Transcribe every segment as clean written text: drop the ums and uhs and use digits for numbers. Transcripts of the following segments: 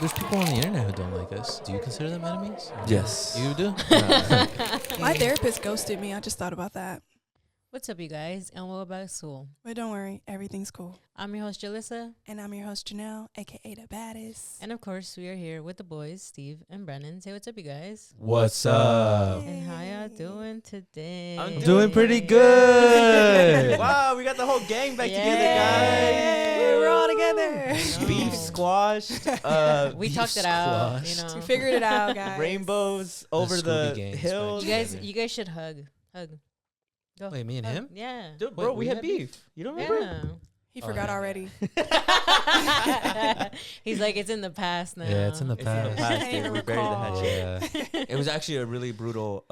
there's people on the internet who don't like us. Do you consider them enemies? Yes. You do? My therapist ghosted me. I just thought about that. What's up, you guys? And welcome back to school. But don't worry, everything's cool. I'm your host, Julyssa. And I'm your host, Janel, a.k.a. the baddest. And of course, we are here with the boys, Steve and Brennan. Say what's up, you guys. What's up? And how y'all doing today? I'm Doing pretty good. Wow, we got the whole gang back together, Yay, we're all together. guys. No. Beef squashed. We beef talked it out, you squashed. know. We figured it out, guys. Rainbows over Scooby the gang is hills. back. You guys should hug. Go. Wait, me and Hug. him? Yeah. Dude, Wait, bro, we we had had beef. You don't remember? Yeah. He Oh, forgot yeah. already. He's like, it's in the past now. Yeah, it's in the It's in the past. past, Can't dude. even We buried the recall. hatchet. Yeah. It was actually a really brutal,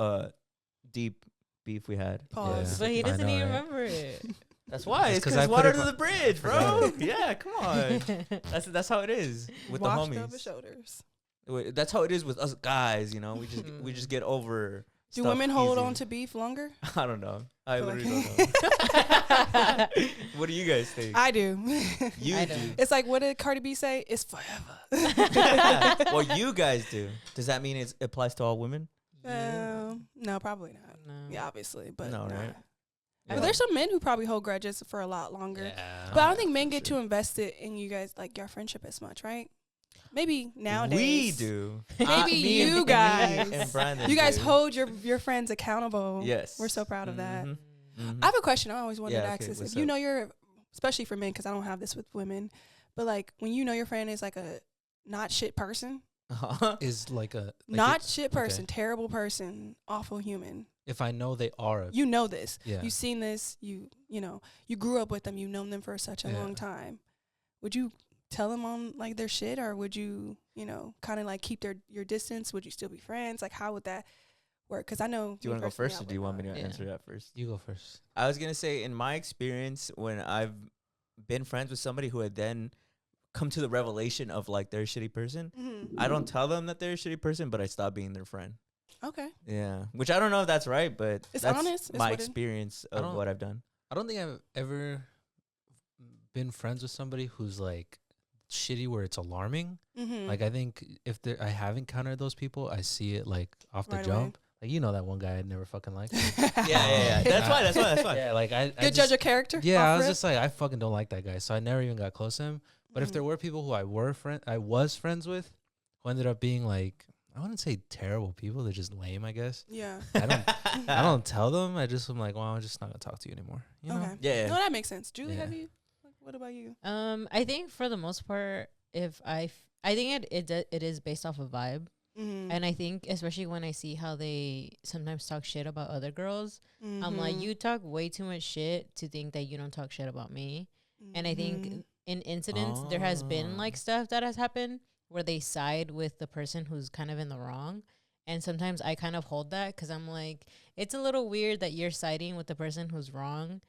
deep beef we had. Pause. But he I doesn't know, even right? remember it. That's why. It's It's 'cause because I put water it to on- the bridge, bro. Yeah, come on. That's how it is with Washed the over homies. shoulders. That's how it is with us guys. You know, we just get over. Do stuff women hold easy. on to beef longer? I don't know. I Feel like- literally don't know. What do you guys think? I do. You I do. don't. It's like, what did Cardi B say? It's forever. Well, you guys do. Does that mean it applies to all women? No, probably not. No. Yeah, obviously. But No, nah. right? But there's some men who probably hold grudges for a lot longer. Yeah. But I don't think men for get sure. too invested in you guys, like your friendship as much, right? Maybe nowadays. We do. Maybe Me and- you me guys. and Brandon You guys do. hold your friends accountable. Yes. We're so proud of that. Mhm. Mhm. I have a question. I always wanted Yeah, to ask okay, this. what's If you up? know especially for men, because I don't have this with women, but like when you know your friend is like a not shit person, Uh-huh. Is like a... not shit person, terrible person, awful human. If I know they are... You know this. Yeah. You've seen this. You know, you grew up with them. You've known them for such a Yeah. long time. Would you tell them on like their shit, or would you, kind of like keep your distance? Would you still be friends? Like, how would that work? Because I know. Do you want to go first, or do you want me to Yeah. answer that first? You go first. I was gonna say, in my experience, when I've been friends with somebody who had then come to the revelation of like they're a shitty person, I don't tell them that they're a shitty person, but I stop being their friend. Okay. Yeah, which I don't know if that's right, but It's that's honest. It's my what it- experience I of don't- what I've done. I don't think I've ever been friends with somebody who's like shitty where it's alarming. Mm-hmm. Like I think if I have encountered those people, I see it like off the Right away. jump. Like that one guy I'd never fucking liked. Yeah. That's why. Yeah, like I Good judge of character. Yeah, I off was rip? just like I fucking don't like that guy, so I never even got close to him. But if Mhm. there were people who I was friends with, who ended up being like, I wouldn't say terrible people, they're just lame, I guess. Yeah. I don't tell them. I'm like, well, I'm just not gonna talk to you anymore. You know? Okay. Yeah. No, that makes sense. Julie, Yeah. have you? What about you? I think for the most part, if I think it is based off of vibe. Mm-hmm. And I think especially when I see how they sometimes talk shit about other girls, I'm Mm-hmm. like, you talk way too much shit to think that you don't talk shit about me. And I think in incidents, there has been like stuff that has happened where they side with the person who's kind of in the wrong. And sometimes I kind of hold that because I'm like, it's a little weird that you're siding with the person who's wrong.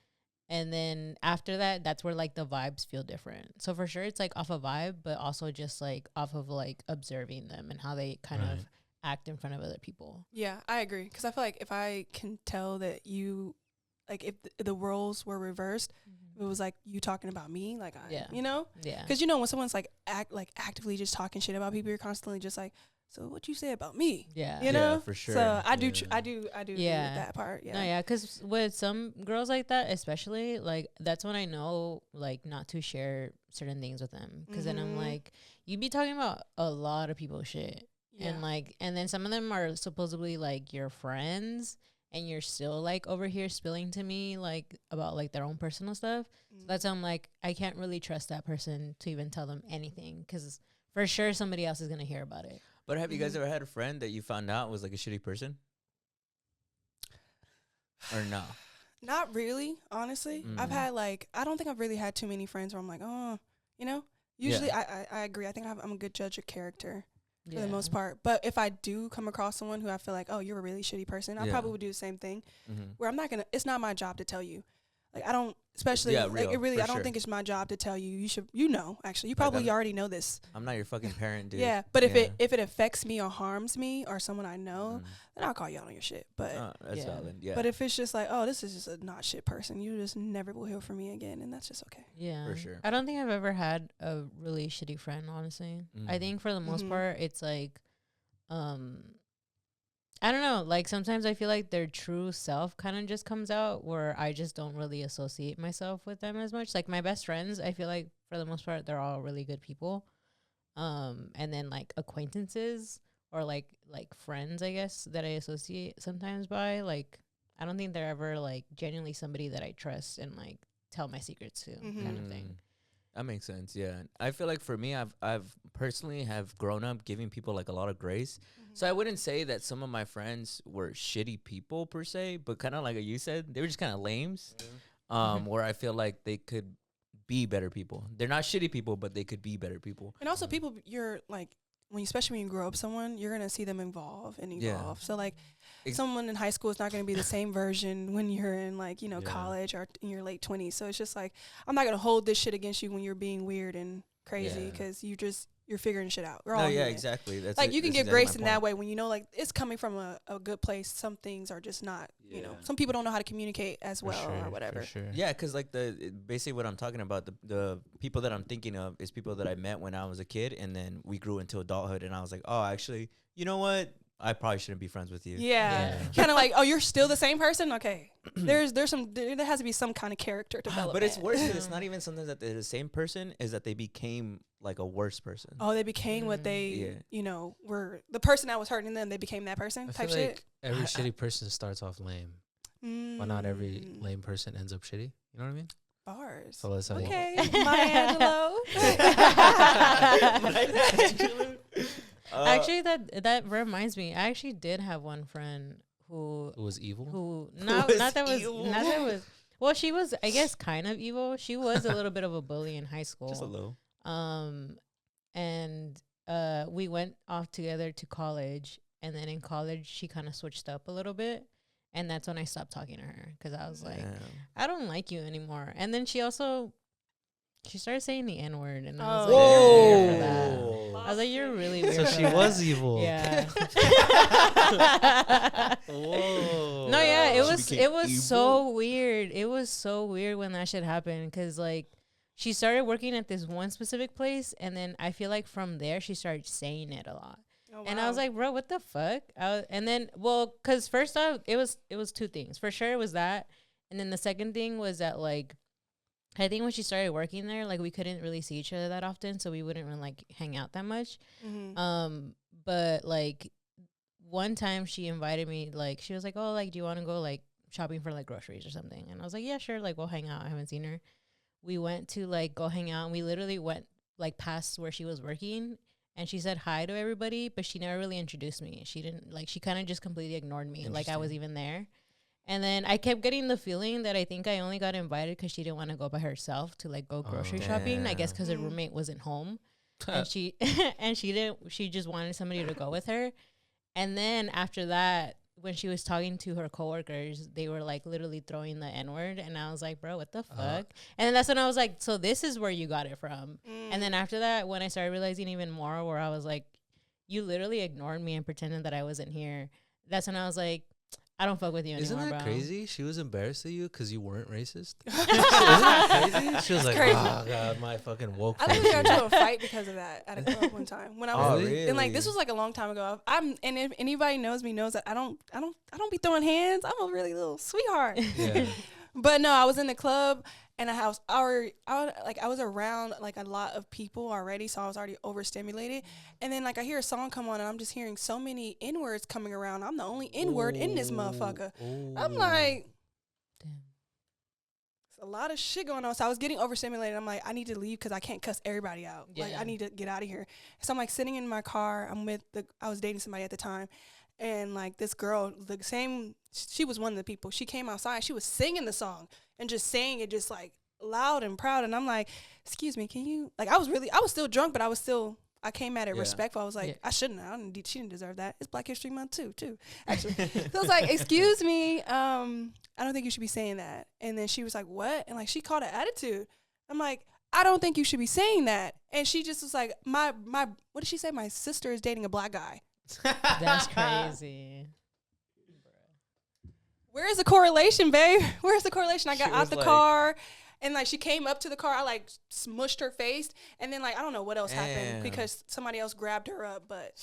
And then after that, that's where like the vibes feel different. So for sure, it's like off a vibe, but also just like off of like observing them and how they kind Right. of act in front of other people. Yeah, I agree. Because I feel like if I can tell that you, like, if the roles were reversed, it was like you talking about me, like, Yeah. Yeah. Because when someone's like actively just talking shit about people, you're constantly just like, so what you say about me? Yeah. You know, Yeah, for sure. So I do, Yeah. I do agree Yeah. with that part. Yeah. No, yeah, because with some girls like that, especially, like, that's when I know, like, not to share certain things with them. Because then I'm Mhm. like, you be talking about a lot of people's shit. Yeah. And, like, and then some of them are supposedly, like, your friends. And you're still, like, over here spilling to me, like, about, like, their own personal stuff. So that's why I'm like, I can't really trust that person to even tell them anything. Because for sure somebody else is going to hear about it. But have you guys Mhm. ever had a friend that you found out was like a shitty person? Or no? Not really, honestly. I've Mhm. had I don't think I've really had too many friends where I'm like, oh, Usually I agree. I think I'm a good judge of character for the most part. But if I do come across someone who I feel like, oh, you're a really shitty person, I Yeah. probably would do the same thing. Mm-hmm. Where I'm not gonna. It's not my job to tell you. Like I don't, especially Yeah, like real, it really. for I don't sure. think it's my job to tell you. You should, you know, actually, you probably I'm- already know this. I'm not your fucking parent, dude. Yeah, but if Yeah. it affects me or harms me or someone I know, Mm. then I'll call you out on your shit. But That's Yeah. valid. Yeah. but if it's just like, oh, this is just a not shit person, you just never will hear from me again, and that's just okay. Yeah, For sure. I don't think I've ever had a really shitty friend. Honestly, I Mm. think for the most Mhm. part, it's like, I don't know. Like sometimes I feel like their true self kind of just comes out, where I just don't really associate myself with them as much. Like my best friends, I feel like for the most part, they're all really good people. And then like acquaintances or like friends, I guess, that I associate sometimes by, like, I don't think they're ever like genuinely somebody that I trust and like tell my secrets to, kind of thing. That makes sense. Yeah, I feel like for me, I've personally have grown up giving people like a lot of grace. So I wouldn't say that some of my friends were shitty people per se, but kind of like you said, they were just kind of lames. Where I feel like they could be better people. They're not shitty people, but they could be better people. And also, people, you're like, especially when you grow up someone, you're gonna see them evolve and evolve. Yeah. So like, someone in high school is not gonna be the same version when you're in like college or in your late 20s. So it's just like, I'm not gonna hold this shit against you when you're being weird and crazy, because you're figuring shit out. We're all human. Exactly. That's like you can that's give exactly grace my in that point. way when you know like it's coming from a good place. Some things are just not, some people don't know how to communicate as well or whatever. For sure. Yeah, because like basically what I'm talking about, the people that I'm thinking of is people that I met when I was a kid, and then we grew into adulthood, and I was like, oh, actually, you know what? I probably shouldn't be friends with you. Yeah. Kind of like, oh, you're still the same person? Okay. there has to be some kind of character development. But it's worse. It's not even something that they're the same person, is that they became like a worse person. Oh, they became what they, were the person that was hurting them. They became that person I type feel shit. like every shitty person starts off lame, but not every lame person ends up shitty. You know what I mean? Bars. So let's have Okay, Maya Angelou. Actually, that reminds me. I actually did have one friend who was evil. Who not that was. Well, she was, I guess, kind of evil. She was a little bit of a bully in high school. Just a little. And we went off together to college, and then in college she kind of switched up a little bit, and that's when I stopped talking to her, because I was like, I don't like you anymore. And then she started saying the N-word, and I was like, you're weird for that. I was like, you're really weird. So for she that. was evil. Yeah. Whoa. No, yeah, it She was became so weird. It was so weird when that shit happened, because like she started working at this one specific place, and then I feel like from there she started saying it a lot. Oh, And I was like, bro, what the fuck? And then, well, because first off, it was two things. For sure, it was that. And then the second thing was that, like, I think when she started working there, like, we couldn't really see each other that often, so we wouldn't really, like, hang out that much. But, like, one time she invited me, like, she was like, oh, like, do you want to go, like, shopping for, like, groceries or something? And I was like, yeah, sure, like, we'll hang out. I haven't seen her. We went to, like, go hang out, and we literally went, like, past where she was working, and she said hi to everybody, but she never really introduced me. She didn't, like, she kind of just completely ignored me, like I was even there. And then I kept getting the feeling that I think I only got invited because she didn't want to go by herself to, like, go grocery shopping. I guess because her roommate wasn't home. And she just wanted somebody to go with her. And then after that, when she was talking to her coworkers, they were, like, literally throwing the N-word. And I was like, bro, what the fuck? And then that's when I was like, so this is where you got it from. And then after that, when I started realizing even more, where I was like, you literally ignored me and pretended that I wasn't here. That's when I was like, I don't fuck with you Isn't anymore, that bro. crazy? She was embarrassed of you because you weren't racist. Isn't that crazy? She was like, crazy. oh god, my fucking woke. I think we got into a fight because of that at a club one time when I was, really? and like this was like a long time ago. And if anybody knows me knows that I don't be throwing hands. I'm a really little sweetheart. Yeah. But no, I was in the club and I was around like a lot of people already, so I was already overstimulated. And then like I hear a song come on and I'm just hearing so many N-words coming around. I'm the only N-word in this motherfucker. I'm like, there's a lot of shit going on. So I was getting overstimulated. I'm like, I need to leave because I can't cuss everybody out. Yeah. Like I need to get out of here. So I'm like sitting in my car. I was dating somebody at the time. And like this girl, she was one of the people. She came outside. She was singing the song and just saying it just like loud and proud. And I'm like, excuse me, can you, like, I was still drunk, but I was still I came at it Yeah. respectful. I was like, Yeah. I shouldn't. She didn't deserve that. It's Black History Month too. Actually, so I was like, excuse me. I don't think you should be saying that. And then she was like, what? And like she called it attitude. I'm like, I don't think you should be saying that. And she just was like, my what did she say? My sister is dating a black guy. That's crazy. Where's the correlation, babe? Where's the correlation? I got She out was the like- car, and like she came up to the car. I like smushed her face, and then like I don't know what else happened Damn. because somebody else grabbed her up. But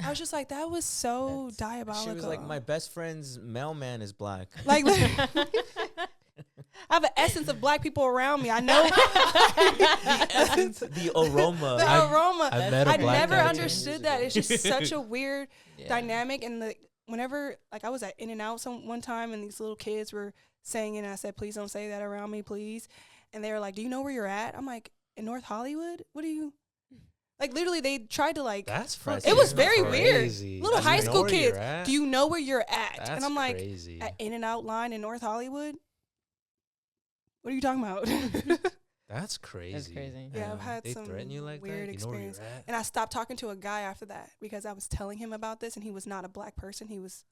I was just like, that was so diabolical. She was like, my best friend's mailman is black. like. I have an essence of black people around me. I know The aroma. the aroma. I've met a I black never guy 10 understood years that. ago. It's just such a weird Yeah. dynamic. And whenever like I was at In-N-Out one time, and these little kids were singing, and I said, please don't say that around me, please. And they were like, do you know where you're at? I'm like, in North Hollywood? What do you like? Literally, they tried to like. That's It was fucking very crazy. weird. Little Do you high know school where you're kids. at? Do you know where you're at? That's And I'm like, crazy. at In-N-Out line in North Hollywood. What are you talking about? That's crazy. That's crazy. Yeah, I've had They some threaten you like weird that? You know where you're experience. at? And I stopped talking to a guy after that because I was telling him about this, and he was not a black person. He was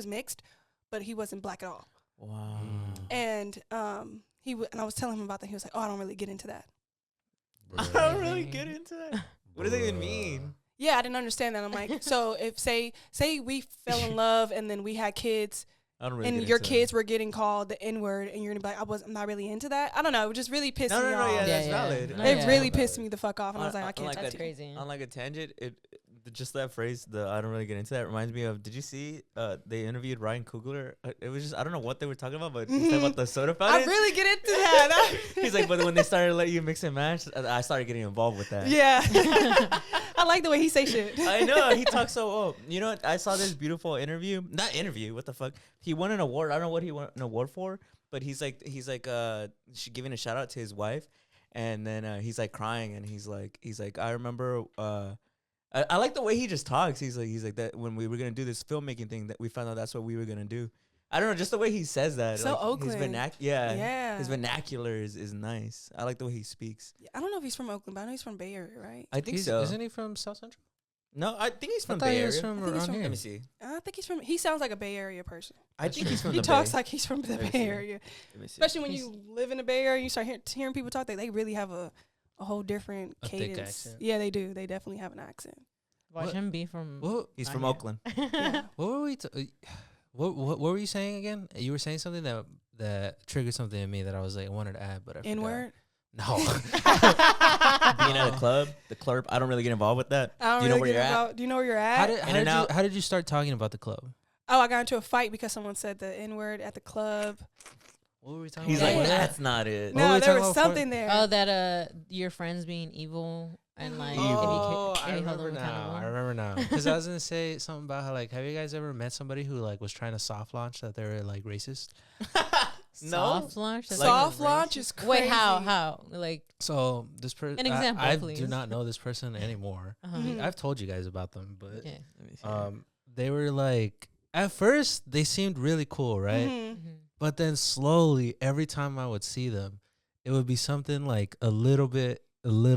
mixed, but he wasn't black at all. Wow. And and I was telling him about that. He was like, "Oh, I don't really get into that." I Bruh. don't really get into that. What does that even mean? Yeah, I didn't understand that. I'm like, so if say we fell in love and then we had kids, I don't really and get your into kids were getting called the N-word, and you're gonna be like, I'm not really into that. I don't know. It just really pissed that. me No, off. yeah, Yeah, that's yeah. valid. No, It yeah. really pissed me the fuck off, and I was like, I can't like talk That's to you. crazy. On like a tangent, just that phrase, the I don't really get into that, reminds me of. Did you see? They interviewed Ryan Coogler. It was just I don't know what they were talking about, but he said about the soda I fountain. really get into that. He's like, but when they started letting you mix and match, I started getting involved with that. Yeah. I like the way he say shit. I know he talks so. Oh, you know what? I saw this beautiful interview. Not interview. What the fuck? He won an award. I don't know what he won an award for, but he's like she giving a shout out to his wife, and then he's like crying, and he's like I remember. I like the way he just talks. He's like that when we were gonna do this filmmaking thing that we found out that's what we were gonna do. I don't know, just the way he says that. So like, Oakland. Yeah. His vernacular is nice. I like the way he speaks. I don't know if he's from Oakland, but I know he's from Bay Area, right? I think so. Isn't he from South Central? No, I think he's I from thought Bay he was Area. from I think he's around from- here. Let me see. I think he's from. He sounds like a Bay Area person. I think he's from He the talks Bay. like he's from the Let me Bay see. Area, Let me see. especially when you live in the Bay Area. You start hearing people talk. They really have a whole different A thick cadence. accent. Yeah, they do. They definitely have an accent. Watch What? him be from. What? He's not from here. Oakland. Yeah. What were we? What were you saying again? You were saying something that triggered something in me that I was like I wanted to add, but I forgot. N-word. No. Being at a club, the club. I don't really get involved with that. I don't Do you know really where get you're at? about- Do you know where you're at? How did you start talking about the club? Oh, I got into a fight because someone said the N-word at the club. What were we talking He's about? like, Yeah. that's not it. What were No, we there talking was about something there. Oh, that your friends being evil and like. Oh, if I you hold remember them now. accountable. I remember now. Because I was gonna say something about how like, have you guys ever met somebody who like was trying to soft launch that they were like racist? No. Soft launch. That's Soft like launch is crazy. Wait, how? Like, So this person, An example, I please. do not know this person anymore. Mhm. I've told you guys about them, but yeah. Let me see. they were like at first they seemed really cool, right? Mhm. Mhm. But then slowly, every time I would see them, it would be something like a little bit until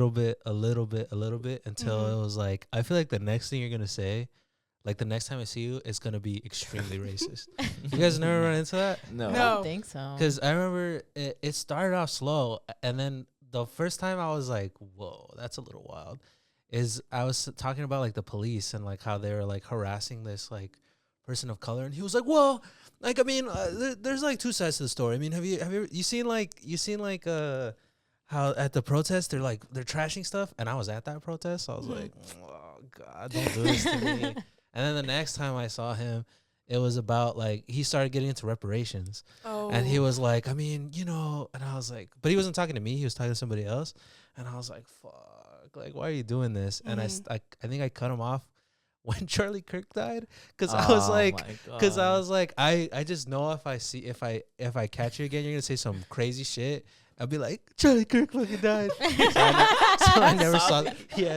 Mhm. it was like, I feel like the next thing you're gonna say, like the next time I see you, it's gonna be extremely racist. You guys never run into that? No. I No. don't think so. Because I remember it started off slow, and then the first time I was like, whoa, that's a little wild. Is I was talking about like the police and like how they were like harassing this like person of color, and he was like, well, like I mean, there's like two sides to the story. I mean, have you seen how at the protest they're trashing stuff, and I was at that protest, so I was Mhm. like, oh God, don't do this to me. And then the next time I saw him, it was about like he started getting into reparations. Oh. And he was like, I mean, you know, and I was like, but he wasn't talking to me. He was talking to somebody else. And I was like, fuck, like, why are you doing this? And Mhm. I think I cut him off when Charlie Kirk died. Cause I was like, I just know if I catch you again, you're going to say some crazy shit. I'll be like, Charlie Kirk fucking died. So I never saw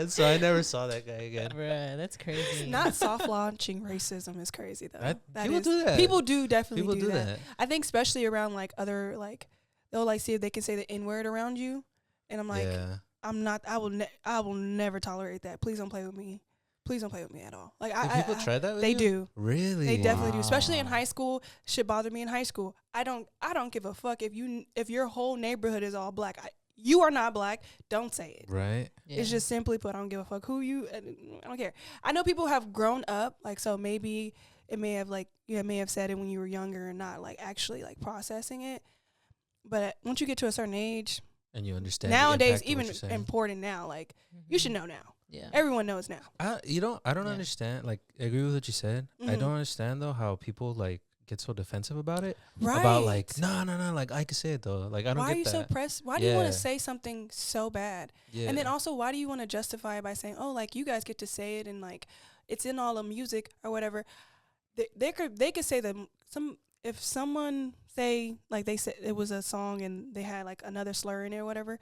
so I never saw that guy again. Bruh, that's crazy. Not soft launching racism is crazy though. People do that. People do definitely People do that. I think especially around like other like they'll like see if they can say the N-word around you, and I'm like, yeah. I'm not. I will never tolerate that. Please don't play with me. Please don't play with me at all. Like Do people try that with they you? do. Really? They definitely do. Especially in high school. Shit bothered me in high school. I don't give a fuck if your whole neighborhood is all black. You are not black. Don't say it. Right. Yeah. It's just simply put, I don't give a fuck who you. I don't care. I know people have grown up, like, so maybe it may have like you may have said it when you were younger and not like actually like processing it. But once you get to a certain age, and you understand nowadays, the impact of what even you're saying. important now, like you should know now. Yeah. Everyone knows now. I don't Yeah. understand. Like, I agree with what you said. I Mhm. don't understand though how people like get so defensive about it. Right. About like, no, like I can say it though. Like I don't why get are you that. so pressed? Why do you want Yeah. to say something so bad? Yeah. And then also, why do you want to justify it by saying, "Oh, like you guys get to say it and like it's in all the music or whatever"? They could say that if someone say like they said it was a song and they had like another slur in it or whatever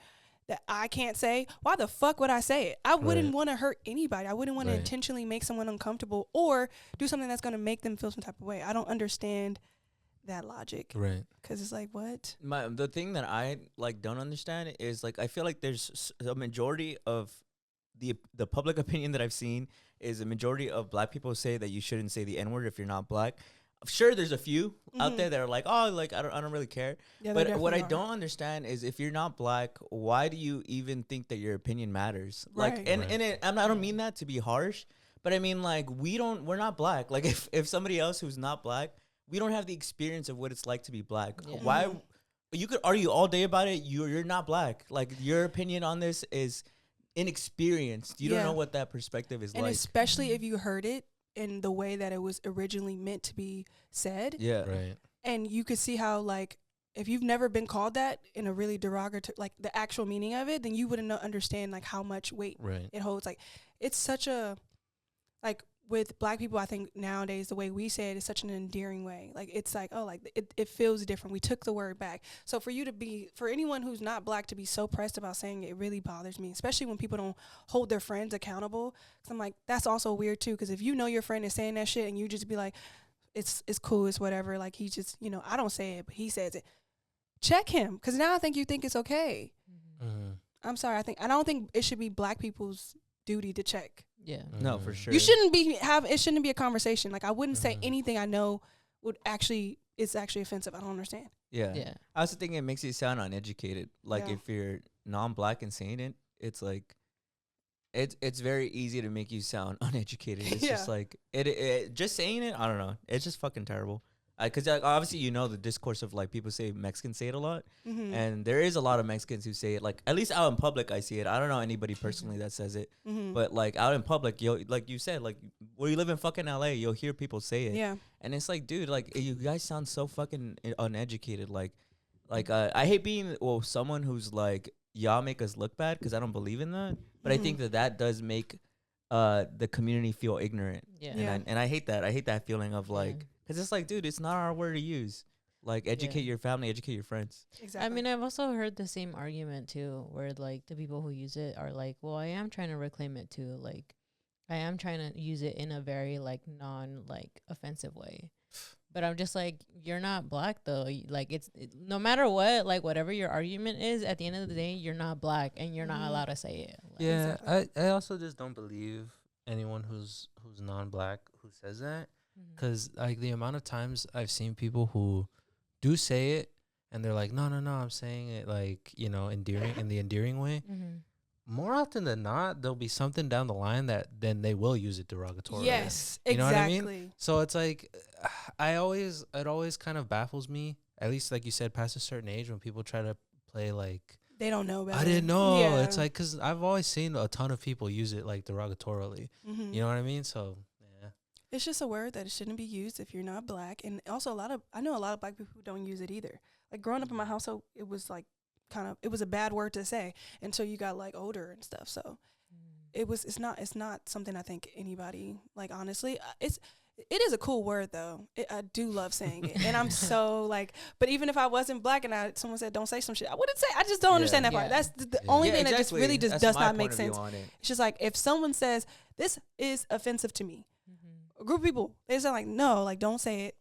that I can't say. Why the fuck would I say it? I wouldn't Right. want to hurt anybody. I wouldn't want to Right. intentionally make someone uncomfortable or do something that's going to make them feel some type of way. I don't understand that logic Right. because it's like what? The thing that I like don't understand is like I feel like there's a majority of the public opinion that I've seen is a majority of black people say that you shouldn't say the N-word if you're not black. Sure, there's a few out there that are like, oh, like I don't really care. Yeah, there But what I definitely are. don't understand is if you're not black, why do you even think that your opinion matters? Like, Right. and Right. and I don't mean that to be harsh, but I mean like we're not black. Like if somebody else who's not black, we don't have the experience of what it's like to be black. Yeah. Why? Mhm. You could argue all day about it. You're not black. Like your opinion on this is inexperienced. You Yeah. don't know what that perspective is And like. especially if you heard it in the way that it was originally meant to be said. Yeah. Right. And you could see how, like, if you've never been called that in a really derogatory, like the actual meaning of it, then you wouldn't understand, like, how much weight Right. it holds. Like, it's such a, like, with black people, I think nowadays the way we say it is such an endearing way. Like, it's like, oh, like, it feels different. We took the word back. So for anyone who's not black to be so pressed about saying it really bothers me, especially when people don't hold their friends accountable. Because I'm like, that's also weird, too. Because if you know your friend is saying that shit and you just be like, it's cool, it's whatever. Like, he just, I don't say it, but he says it. Check him. Because now I think you think it's okay. Mhm. I'm sorry. I don't think it should be black people's duty to check. Yeah. No, for Mhm. sure. You it shouldn't be a conversation. Like, I wouldn't say anything I know is actually offensive. I don't understand. Yeah. Yeah. I also think it makes you sound uneducated. Like Yeah. if you're non-black and saying it, it's like it's very easy to make you sound uneducated. It's just Yeah. like it just saying it. I don't know. It's just fucking terrible. Because obviously the discourse of like people say Mexicans say it a lot, Mm-hmm. and there is a lot of Mexicans who say it. Like at least out in public, I see it. I don't know anybody personally that says it, Mm-hmm. but like out in public, like you said, like where you live in fucking LA, you'll hear people say it. Yeah. And it's like, dude, like you guys sound so fucking uneducated. Like I hate being someone who's like, y'all make us look bad because I don't believe in that. But I think that does make the community feel ignorant. Yeah. Yeah. And I hate that. I hate that feeling of like, because it's like, dude, it's not our word to use. Like, educate your family, educate your friends. Exactly. I mean, I've also heard the same argument too, where like the people who use it are like, well, I am trying to reclaim it too. Like, I am trying to use it in a very like offensive way. But I'm just like, you're not black though. Like, no matter what, like whatever your argument is, at the end of the day, you're not black and you're not allowed to say it. Like, Yeah, Exactly. I also just don't believe anyone who's non-black who says that, because like the amount of times I've seen people who do say it and they're like, no, I'm saying it like endearing in the endearing way. More often than not, there'll be something down the line that then they will use it derogatorily. Yes. You know what I Exactly. mean? So it's like, it always kind of baffles me, at least like you said, past a certain age when people try to play like, They don't know better. I didn't know. Yeah. It's like, because I've always seen a ton of people use it like derogatorily. Mhm. You know what I mean? So, yeah. It's just a word that it shouldn't be used if you're not black. And also I know a lot of black people who don't use it either. Like growing up in my household, it was like it was a bad word to say until you got like older and stuff. So it's not something I think anybody, like, honestly, it is a cool word though. I do love saying it. And I'm so like, but even if I wasn't black and someone said, don't say some shit, I wouldn't say, I just don't understand that part. Yeah. That's the only Yeah, thing that just really just does not make sense. On it. It's just like, if someone says, this is offensive to me, a group of people, they say like, no, like, don't say it.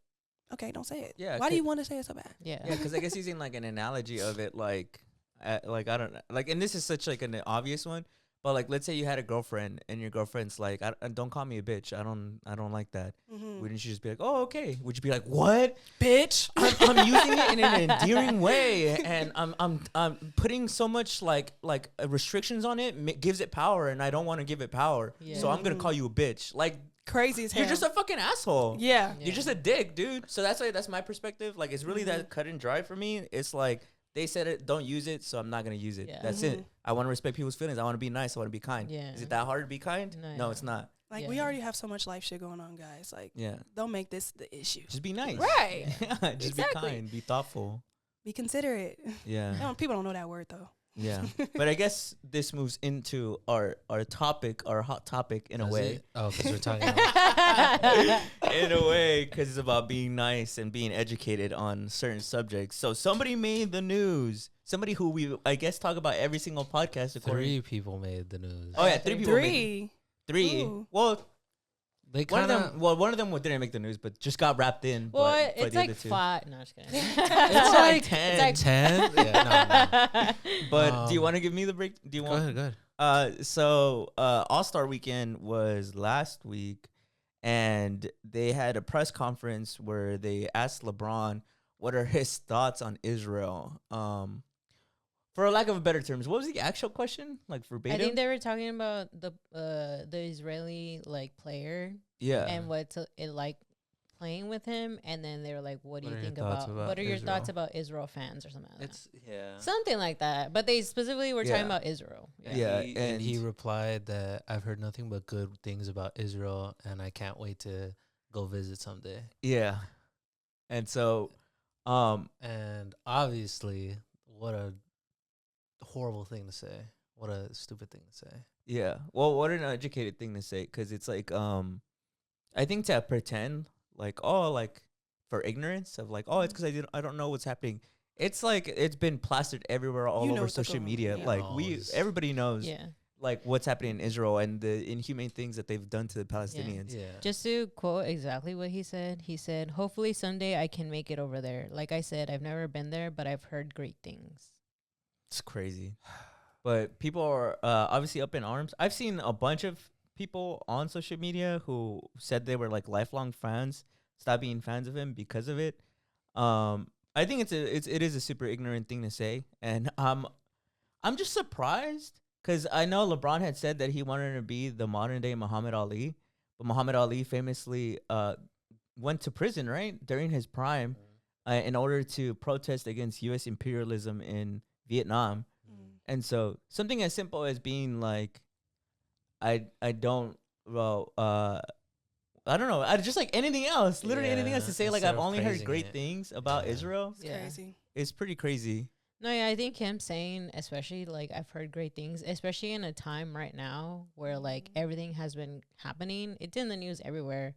Okay, don't say it. Yeah, Why do you want to say it so bad? Yeah. Yeah, because I guess using like an analogy of it, like Like I don't like, and this is such like an obvious one, but like let's say you had a girlfriend and your girlfriend's like, don't call me a bitch. I don't like that. Wouldn't you just be like, oh okay? Would you be like, what, bitch? I'm using it in an endearing way, and I'm putting so much like restrictions on it, gives it power, and I don't want to give it power, so I'm gonna call you a bitch. Like crazy as hell. You're just a fucking asshole. Yeah. You're just a dick, dude. So that's my perspective. Like it's really that cut and dry for me. It's like they said it, don't use it, so I'm not gonna use it. Yeah. That's it. I want to respect people's feelings. I want to be nice. I want to be kind. Yeah. Is it that hard to be kind? No, it's not. Like we already have so much life shit going on, guys. Like don't make this the issue. Just be nice. Right. Yeah, just be kind. Be thoughtful. Be considerate. Yeah. People don't know that word though. Yeah. But I guess this moves into our topic, our hot topic in a way. Oh, because we're talking about in a way, because it's about being nice and being educated on certain subjects. So somebody made the news. Somebody who we, I guess, talk about every single podcast. 3 people made the news. Oh, yeah. 3 people made 3. Ooh. Well, they kind of... one of them didn't make the news, but just got wrapped in. Well, but it's like 5. No, I'm just kidding. It's like 10. 10? Yeah, no. But do you want to give me the break? Do you want? Go ahead. So All-Star Weekend was last week, and they had a press conference where they asked LeBron what are his thoughts on Israel. For lack of a better terms, what was the actual question? Like verbatim? I think they were talking about the Israeli like player. Yeah. And what's it like playing with him, and then they were like, what do you think about what are your thoughts about Israel fans or something like that? Something like that. But they specifically were talking about Israel. Yeah. And he replied that I've heard nothing but good things about Israel, and I can't wait to go visit someday. Yeah. And so and obviously what a horrible thing to say. What a stupid thing to say. Yeah. Well, what an educated thing to say, because it's like I think to pretend like, oh, like for ignorance of like, oh, it's because I don't know what's happening. It's like it's been plastered everywhere all over social media. Yeah. Like everybody knows like what's happening in Israel and the inhumane things that they've done to the Palestinians. Yeah. Just to quote exactly what he said, hopefully someday I can make it over there. Like I said, I've never been there, but I've heard great things. It's crazy. But people are obviously up in arms. I've seen a bunch of people on social media who said they were like lifelong fans, stop being fans of him because of it. I think it is a super ignorant thing to say, and I'm just surprised because I know LeBron had said that he wanted to be the modern day Muhammad Ali, but Muhammad Ali famously went to prison during his prime in order to protest against U.S. imperialism in Vietnam. And so something as simple as being like, I don't know. I just like anything else, literally anything else to say. Like I've only heard great things about Israel. It's crazy. It's pretty crazy. No, yeah, I think him saying, especially like I've heard great things, especially in a time right now where like everything has been happening. It's in the news everywhere.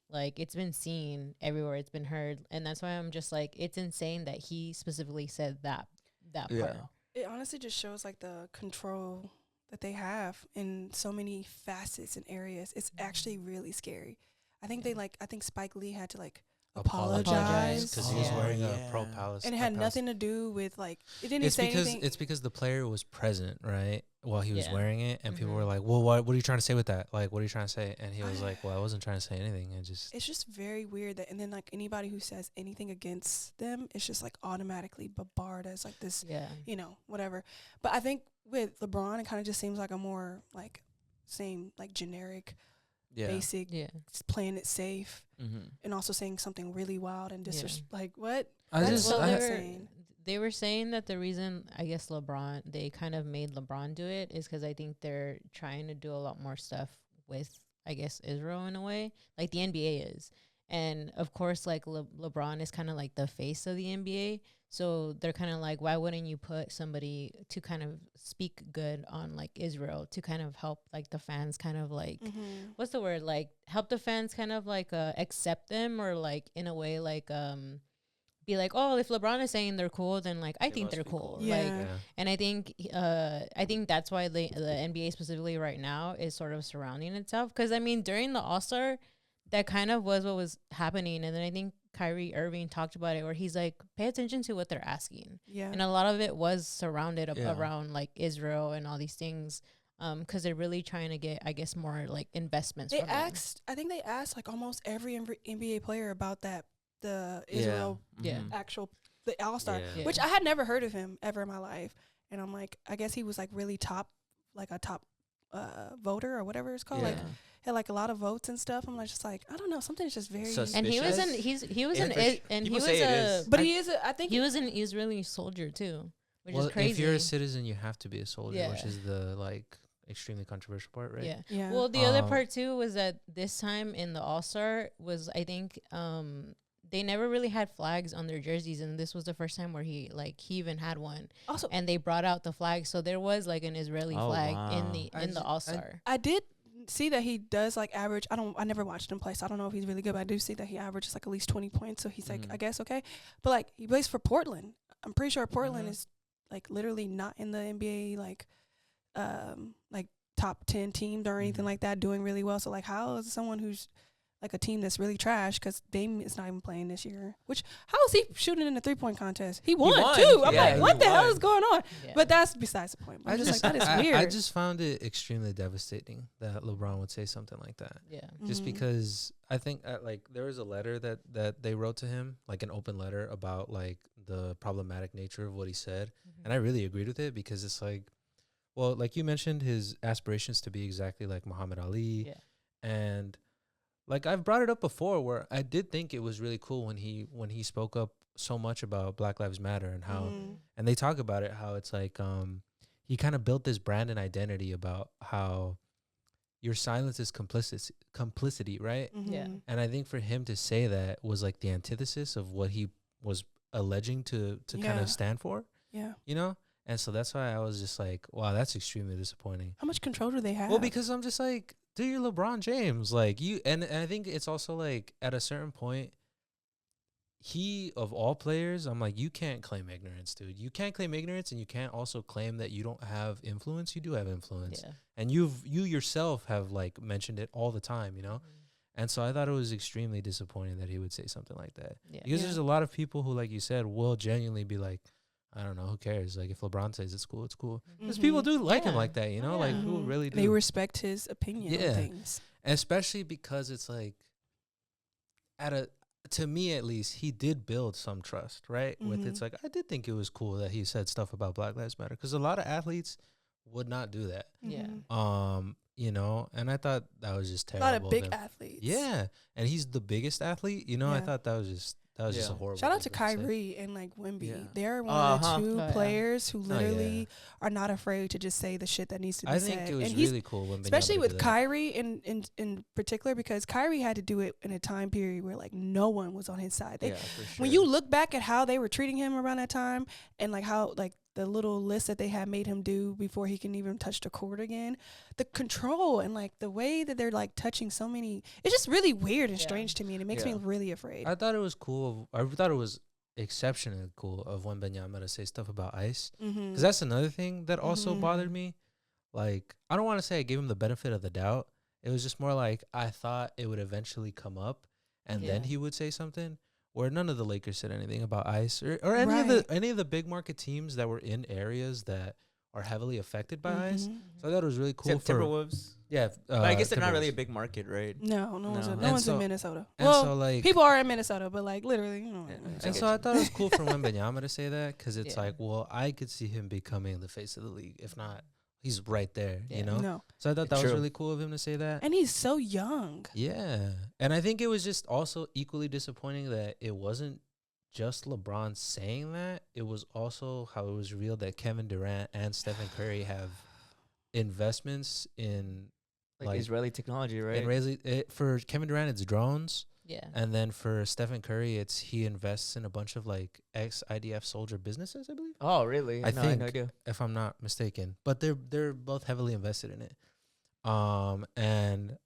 Like it's been seen everywhere. It's been heard. And that's why I'm just like, it's insane that he specifically said that part. It honestly just shows like the control that they have in so many facets and areas. It's actually really scary. I think I think Spike Lee had to like apologize because he was wearing a pro-Palestine. And it had nothing to do with like it didn't say anything. It's because the player was present, right, while he was wearing it, and people were like, "Well, what are you trying to say with that? Like, what are you trying to say?" And he was like, "Well, I wasn't trying to say anything. It's just very weird that, and then like anybody who says anything against them, it's just like automatically barred as like this, whatever." But I think with LeBron, it kind of just seems like a more like same like generic. Basic, playing it safe, and also saying something really wild and like what? They were saying that the reason I guess they kind of made LeBron do it is because I think they're trying to do a lot more stuff with I guess Israel in a way, like the NBA is, and of course like LeBron is kind of like the face of the NBA. So they're kind of like, why wouldn't you put somebody to kind of speak good on like Israel to kind of help like the fans kind of like, what's the word? Like help the fans kind of like accept them or like in a way like be like, oh, if LeBron is saying they're cool, then like I think they're cool. And I think that's why the NBA specifically right now is sort of surrounding itself. Because I mean, during the All-Star, that kind of was what was happening. And then I think Kyrie Irving talked about it, where he's like, pay attention to what they're asking. Yeah. And a lot of it was surrounded Yeah. around like Israel and all these things, because they're really trying to get, I guess, more like investments. They from them. I think they asked like almost every NBA player about that, the Israel Yeah. actual, the All-Star, Yeah. which I had never heard of him ever in my life. And I'm like, I guess he was like really top, like a top voter or whatever it's called. Yeah. Like, had like a lot of votes and stuff. I'm like, just like, I don't know, something's just very. And he was Suspicious? he was Yeah, an for I- and he people was say it a is. But he is, I think he was an Israeli soldier too, which Well, is crazy. if you're a citizen, you have to be a soldier, Yeah. which is the like extremely controversial part, right? Yeah. Yeah. Well, the other Um, part too was that this time in the All-Star was, I think, they never really had flags on their jerseys, and this was the first time where he even had one, also, and they brought out the flag, so there was like an Israeli Oh, flag wow. in the I All-Star. I did see that he does like average. I never watched him play, so I don't know if he's really good. But I do see that he averages like at least 20 points. So he's like, Mhm. I guess okay. But like he plays for Portland. I'm pretty sure Portland Mhm. is like literally not in the NBA like top 10 teams or anything Mhm. like that doing really well. So like, how is someone who's like a team that's really trash, because Dame is not even playing this year? Which, how is he shooting in the 3-point contest? He won won. too. I'm Yeah, like, he what the hell won. is going on? Yeah. But that's besides the point. I'm just like, that is weird. I just found it extremely devastating that LeBron would say something like that. Yeah. Just Mhm. because I think like there was a letter that they wrote to him, like an open letter about like the problematic nature of what he said, and I really agreed with it, because it's like, well, like you mentioned, his aspirations to be exactly like Muhammad Ali, Yeah. and like I've brought it up before, where I did think it was really cool when he spoke up so much about Black Lives Matter and how, Mhm. and they talk about it, how it's like he kind of built this brand and identity about how your silence is complicity, right? Yeah. Mhm. And I think for him to say that was like the antithesis of what he was alleging to kind Yeah. of stand for, Yeah. you know? And so that's why I was just like, wow, that's extremely disappointing. How much control do they have? Well, because I'm just like, dude, you're LeBron James. Like you, and I think it's also like at a certain point, he of all players, I'm like, you can't claim ignorance, dude. You can't claim ignorance, and you can't also claim that you don't have influence. You do have influence, Yeah. and you yourself have like mentioned it all the time, you know. And so I thought it was extremely disappointing that he would say something like that, Yeah. because Yeah. there's a lot of people who, like you said, will genuinely be like, I don't know, who cares? Like if LeBron says it's cool, it's cool. Because people do like him Yeah. like that, you know, like who Mhm. really do. They respect his opinion Yeah. on things. Especially because it's like, to me at least, he did build some trust, right? With it's Mhm. like, I did think it was cool that he said stuff about Black Lives Matter, because a lot of athletes would not do that. Yeah. Mhm. You know, and I thought that was just A terrible. lot of big him. athletes. Yeah, and he's the biggest athlete. You know, I Yeah. thought that was just a Yeah. horrible. Shout out to thing say. Kyrie and like Wemby. Yeah. They're one of Uh-huh. the two Oh, yeah. players who yeah. literally are not afraid to just say the shit that needs to be I said. think it was and he's, really cool when especially Benyama with did that. Kyrie in particular, because Kyrie had to do it in a time period where like no one was on his side. They, Yeah, for sure. When you look back at how they were treating him around that time, and like how like the little list that they had made him do before he can even touch the court again, the control and like the way that they're like touching so many, it's just really weird and Yeah. strange to me, and it makes me Yeah. really afraid. I thought it was cool. I thought it was exceptionally cool of when Benyama to say stuff about ice, Mm-hmm. because that's another thing that also Mhm. bothered me. Like, I don't want to say I gave him the benefit of the doubt. It was just more like I thought it would eventually come up, and then Yeah. he would say something. Where none of the Lakers said anything about ice, or any of the big market teams that were in areas that are heavily affected by ice. Mhm. So I thought it was really cool Except for Timberwolves. yeah. But I guess they're not really a Timberwolves. big market, right? No, no one's, No. no And one's in so- Minnesota. And Well, so like people are in Minnesota, but like literally, you know. Yeah, in I And get so I you. thought it was cool for Wembanyama to say that, because it's Yeah. like, well, I could see him becoming the face of the league. If not, he's right there, Yeah. you know? No, So I thought that was True. really cool of him to say that. and he's so young. Yeah. And I think it was just also equally disappointing that it wasn't just LeBron saying that. It was also how it was revealed that Kevin Durant and Stephen Curry have investments in Like Israeli technology, right? for Kevin Durant, it's drones. Yeah. And then for Stephen Curry, he invests in a bunch of like ex-IDF soldier businesses, I believe, Oh, really? I No, I had no think- idea. if I'm not mistaken. But they're both heavily invested in it. And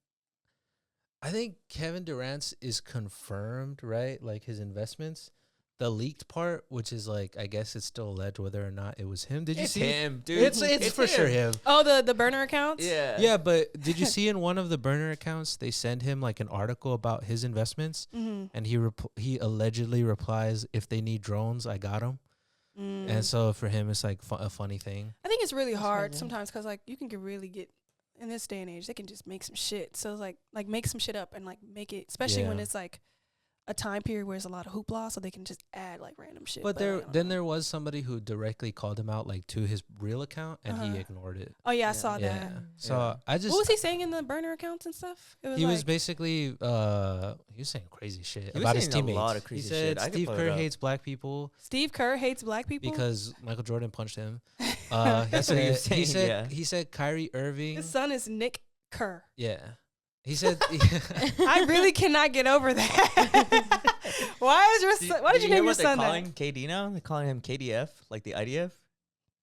I think Kevin Durant's is confirmed, right? Like his investments. the leaked part, which is like, I guess it's still alleged whether or not it was him. Did you It's see him, dude. It's for sure him. Oh, the burner accounts. Yeah. Yeah, but did you see in one of the burner accounts they send him like an article about his investments, and he allegedly replies, "If they need drones, I got them." And so for him, it's like a funny thing. I think it's really hard crazy. sometimes because like you can really get in this day and age, they can just make some shit. So it's like make some shit up and like make it, especially when Yeah. it's like a time period where there's a lot of hoopla, so they can just add like random shit. But I there don't then know. there was somebody who directly called him out like to his real account, and he ignored it. Oh yeah, I saw Yeah. that. So Yeah. I just What was he saying in the burner accounts and stuff? It was he like, was basically he was saying crazy shit He was about his saying a teammates. lot of crazy he said shit. I could Steve pull it Kerr up. hates black people Steve Kerr hates black people because Michael Jordan punched him. He That's what he was said- he saying, said yeah. he said Kyrie Irving. His son is Nick Kerr. Yeah. He said I really cannot get over that. Why is your son? Why did you hear name your what they're son that? calling KD now? They're calling him KDF, like the IDF.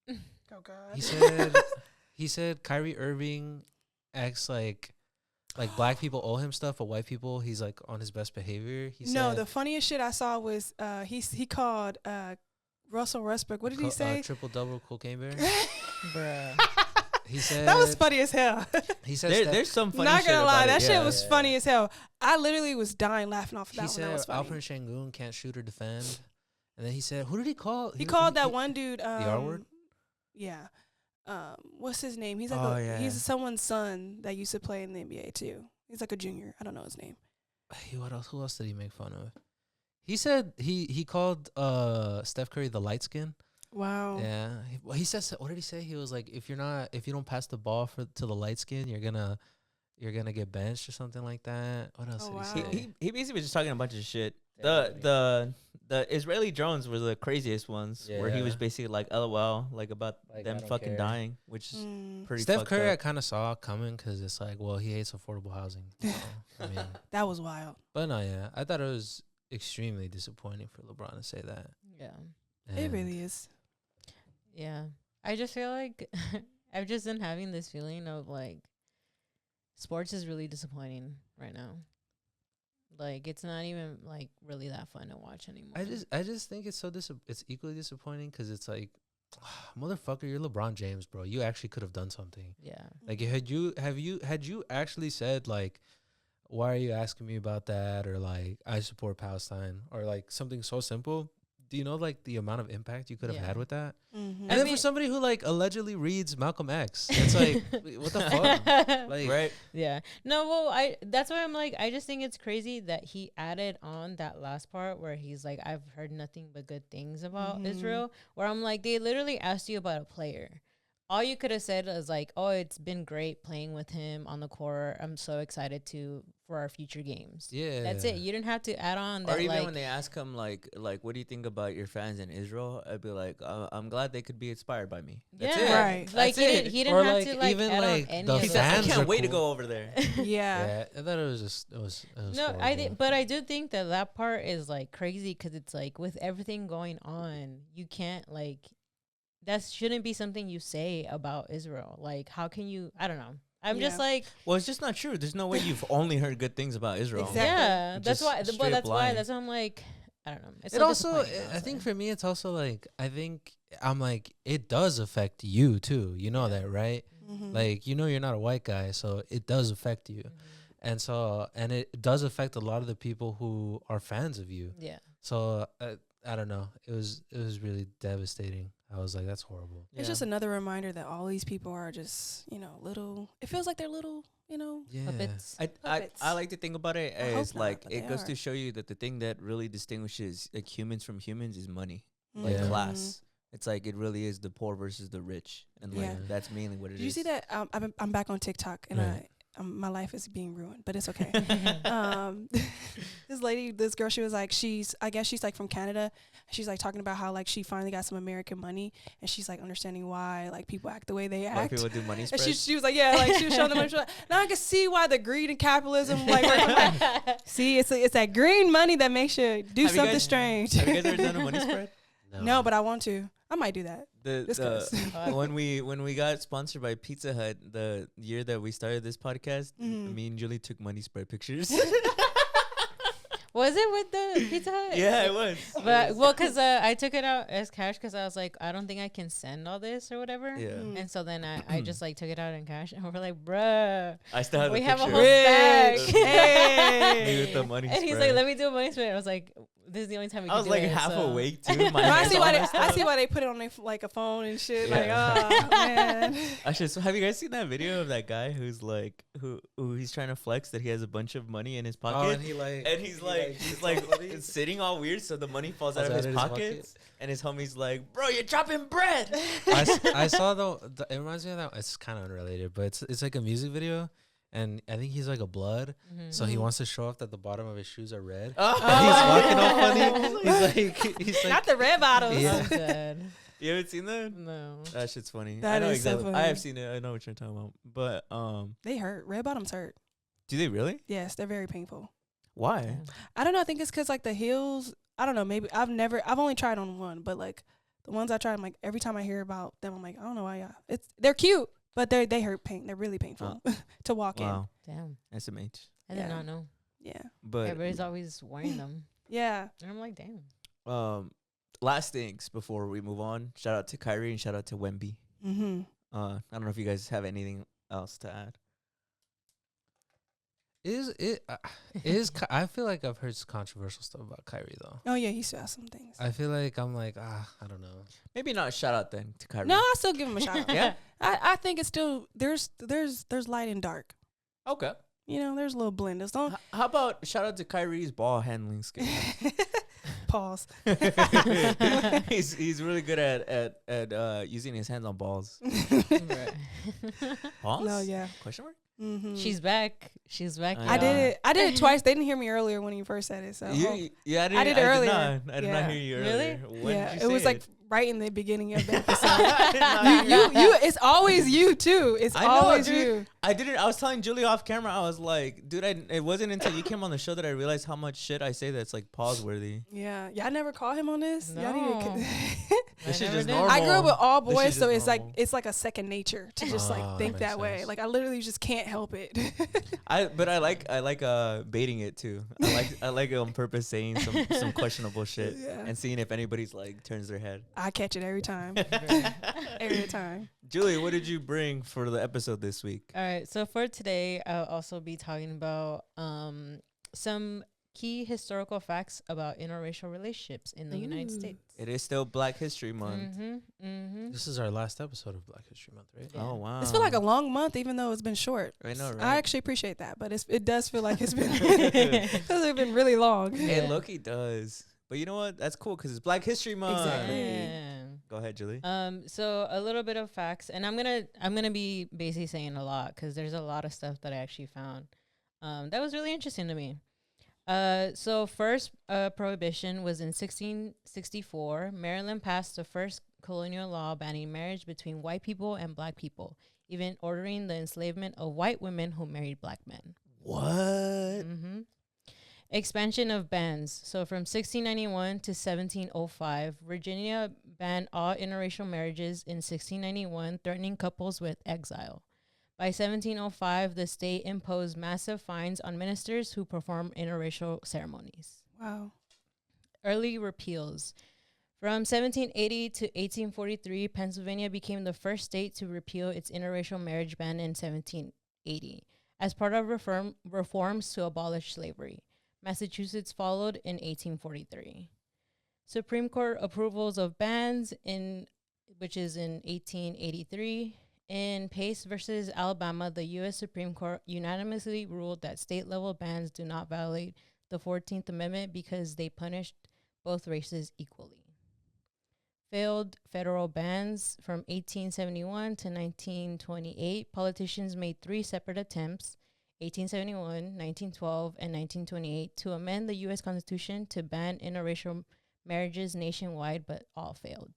Oh God. he said Kyrie Irving acts like black people owe him stuff, but white people he's like on his best behavior. He No, said, the funniest shit I saw was he called Russell Westbrook. What did he say? triple double cocaine bear. Bruh. He said That was funny as hell. He said There's some funny Not shit gonna lie, about that it. shit Yeah, was yeah. funny as hell. I literally was dying laughing off of that he one. That said was funny. Alfred Şengün can't shoot or defend. And then he said, who did he call? He called that one dude. the R word? Yeah. What's his name? He's like Oh, yeah. he's someone's son that used to play in the NBA too. He's like a junior. I don't know his name. What else? Who else did he make fun of? He said he called Steph Curry the light skin. Wow. Yeah. He said, what did he say? He was like, if you don't pass the ball to the light skin, you're gonna get benched or something like that. What else Oh, did wow. he say? He basically was just talking a bunch of shit. Yeah. The Israeli drones were the craziest ones, where he was Yeah. basically like LOL, like about Like, I them don't fucking care. dying, which is pretty. Steph fucked Curry, I up. kind of saw coming because it's like, well, he hates affordable housing. So, I mean, That was wild. but no, yeah, I thought it was extremely disappointing for LeBron to say that. Yeah. It And really is. Yeah. I just feel like I've just been having this feeling of like sports is really disappointing right now. Like it's not even like really that fun to watch anymore. I just think it's so it's equally disappointing because it's like, motherfucker, you're LeBron James, bro. You actually could have done something. Yeah. Like, had you actually said like, why are you asking me about that, or like, I support Palestine, or like something so simple? Do you know like the amount of impact you could have Yeah. had with that? Mm-hmm. And then for somebody who like allegedly reads Malcolm X, it's like, what the fuck? Like, Right? Yeah. No, well, that's why I'm like, I just think it's crazy that he added on that last part where he's like, I've heard nothing but good things about Israel, where I'm like, they literally asked you about a player. All you could have said is like, oh, it's been great playing with him on the court. I'm so excited for our future games. Yeah, That's it. You didn't have to add on that. Or even like, when they ask him like, what do you think about your fans in Israel? I'd be like, I'm glad they could be inspired by me. That's yeah, it. Right. Like That's he it. didn't Or, have like, to like even, add like, on any the of He that. said, I fans can't are wait to cool. go over there. Yeah. yeah. I thought it was No, horrible. but I do think that part is like crazy because it's like with everything going on, you can't like that shouldn't be something you say about Israel. Like, how can you? I don't know. I'm just Yeah. like, Well, it's just not true. There's no way you've only heard good things about Israel. Exactly. yeah, that's Just why. straight But up that's why. lying. That's why I'm like, I don't know. It's It so also, disappointing, I think honestly. for me, it's also like, I'm like, it does affect you too. You know that, right? Mm-hmm. Like, you're not a white guy, so it does affect you. And so, and it does affect a lot of the people who are fans of you. Yeah. So, I don't know. It was really devastating. I was like, that's horrible. It's just another reminder that all these people are just, little. It feels like they're little, Yeah. Puppets. I Puppets. like to think about it I hope as not, like but it they goes are. to show you that the thing that really distinguishes like humans from humans is money, like Yeah. class. It's like it really is the poor versus the rich, and like Yeah. that's mainly what it is. Did you see that? I'm back on TikTok and Right. my life is being ruined, but it's okay. This girl, she was like, I guess she's like from Canada. She's like talking about how like she finally got some American money, and she's like understanding why like people act the way they Why act. people do money And spreads? she was like, yeah, like she was showing them. She was like, now I can see why the greed and capitalism like work. I'm like, see, it's that green money that makes you do Have you something guys- strange. Have you guys ever done a money spread? No, but I want to. I might do that. This When we got sponsored by Pizza Hut the year that we started this podcast, Mhm. me and Julie took money spread pictures. Was it with the Pizza Hut? Yeah, it was. But well, cause I took it out as cash because I was like, I don't think I can send all this or whatever. Yeah. And so then I just like took it out in cash, and we're like, bruh, I still have we the have a picture. whole stack. Me with the money And he's spread. like, let me do a money split. I was like, this is the only time we I can was do like it, half so. awake too. My No, I hands see all why messed up. they put it on like a phone and shit. Yeah. Like, oh man. Actually, so have you guys seen that video of that guy who's like, who he's trying to flex that he has a bunch of money in his pocket, Oh, and he's like sitting all weird, so the money falls out of his pockets, and his homie's like, "Bro, you're dropping bread." I saw the. It reminds me of that. It's kind of unrelated, but it's like a music video, and I think he's like a blood, so he wants to show off that the bottom of his shoes are red. Oh. And he's walking all funny. He's like, Not the red bottles. Yeah. I'm dead. You haven't seen that? No. That shit's funny. That I know is so exactly. I funny. have seen it. I know what you're talking about. But They hurt. Red bottoms hurt. do they really? Yes, they're very painful. Why? I don't know. I think it's because like the heels. I don't know. Maybe I've only tried on one, but like the ones I tried, I'm like every time I hear about them, I'm like, I don't know why. Yeah, they're cute, but they hurt pain. They're really painful to walk Wow. Damn. SMH. I did Yeah. not know. in. Yeah, But Everybody's always wearing them. yeah. And I'm like, damn. last things before we move on. Shout out to Kyrie and shout out to Wemby. Mm-hmm. I don't know if you guys have anything else to add. I feel like I've heard controversial stuff about Kyrie though. Oh yeah, he still has some things. I feel like I'm like I don't know. Maybe not shout out then to Kyrie. No, I still give him a shout out. Yeah. I think it's still there's light and dark. Okay. You know, there's a little blend. It's don't How about shout out to Kyrie's ball handling skills? pause. he's really good at using his hands on balls. Right. Balls? No, yeah. Question mark? Mm-hmm. She's back. She's back. I I did Yeah. it twice. They didn't hear me earlier when you first said it. So Yeah, I did it earlier. I did not Yeah. hear you Really? earlier. When yeah, did it you was say like right in the beginning of the episode. I did not hear you. It's always you too. It's I know, always dude. you. I didn't. I was telling Julie off camera. I was like, dude, it wasn't until you came on the show that I realized how much shit I say that's like pause worthy. Yeah, y'all never call him on this. Y'all need No. to. This shit never just did. normal. I grew up with all This shit boys, so just it's like normal. it's like a second nature to just Oh, like that think makes that way. sense. Like I literally just can't help it. But I like baiting it too. I like on purpose saying some questionable shit Yeah. and seeing if anybody's like turns their head. I catch it every time. Every time. Julie, what did you bring for the episode this week? All right. So for today, I'll also be talking about some key historical facts about interracial relationships in the United Ooh. States. It is still Black History Month. Mm-hmm. Mm-hmm. This is our last episode of Black History Month, right? Yeah. Oh wow! It's feel like a long month, even though it's been short. I know, right? I actually appreciate that, but it does feel like it's been because it's been really long. It Loki does. But you know what? That's cool because it's Black History Month. Exactly. Yeah. Go ahead, Julie. So a little bit of facts, and I'm gonna be basically saying a lot because there's a lot of stuff that I actually found that was really interesting to me. So first prohibition was in 1664. Maryland passed the first colonial law banning marriage between white people and black people, even ordering the enslavement of white women who married black men. What? Mm-hmm. Expansion of bans. So from 1691 to 1705, Virginia banned all interracial marriages in 1691, threatening couples with exile. By 1705, the state imposed massive fines on ministers who performed interracial ceremonies. Wow. Early repeals. From 1780 to 1843, Pennsylvania became the first state to repeal its interracial marriage ban in 1780 as part of reforms to abolish slavery. Massachusetts followed in 1843. Supreme Court approvals of bans which is in 1883. In Pace versus Alabama, the U.S. Supreme Court unanimously ruled that state-level bans do not violate the 14th Amendment because they punished both races equally. Failed federal bans from 1871 to 1928. Politicians made 3 separate attempts, 1871, 1912, and 1928, to amend the U.S. Constitution to ban interracial marriages nationwide, but all failed.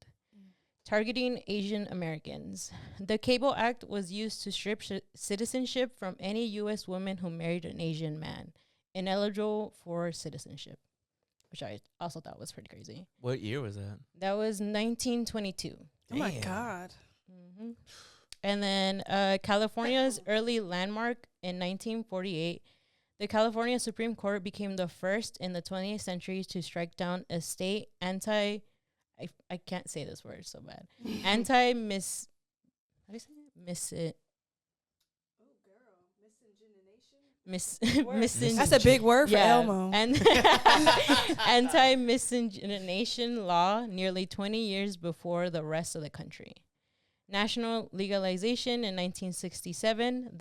Targeting Asian Americans. The Cable Act was used to strip citizenship from any U.S. woman who married an Asian man, ineligible for citizenship, which I also thought was pretty crazy. What year was that? That was 1922. Oh my Damn. God. Mm-hmm. And then California's early landmark in 1948, The California Supreme Court became the first in the 20th century to strike down a state I can't say this word so bad. Anti-mis... How do you say it? That's a big word for Elmo. And anti-miscegenation law nearly 20 years before the rest of the country. National legalization in 1967,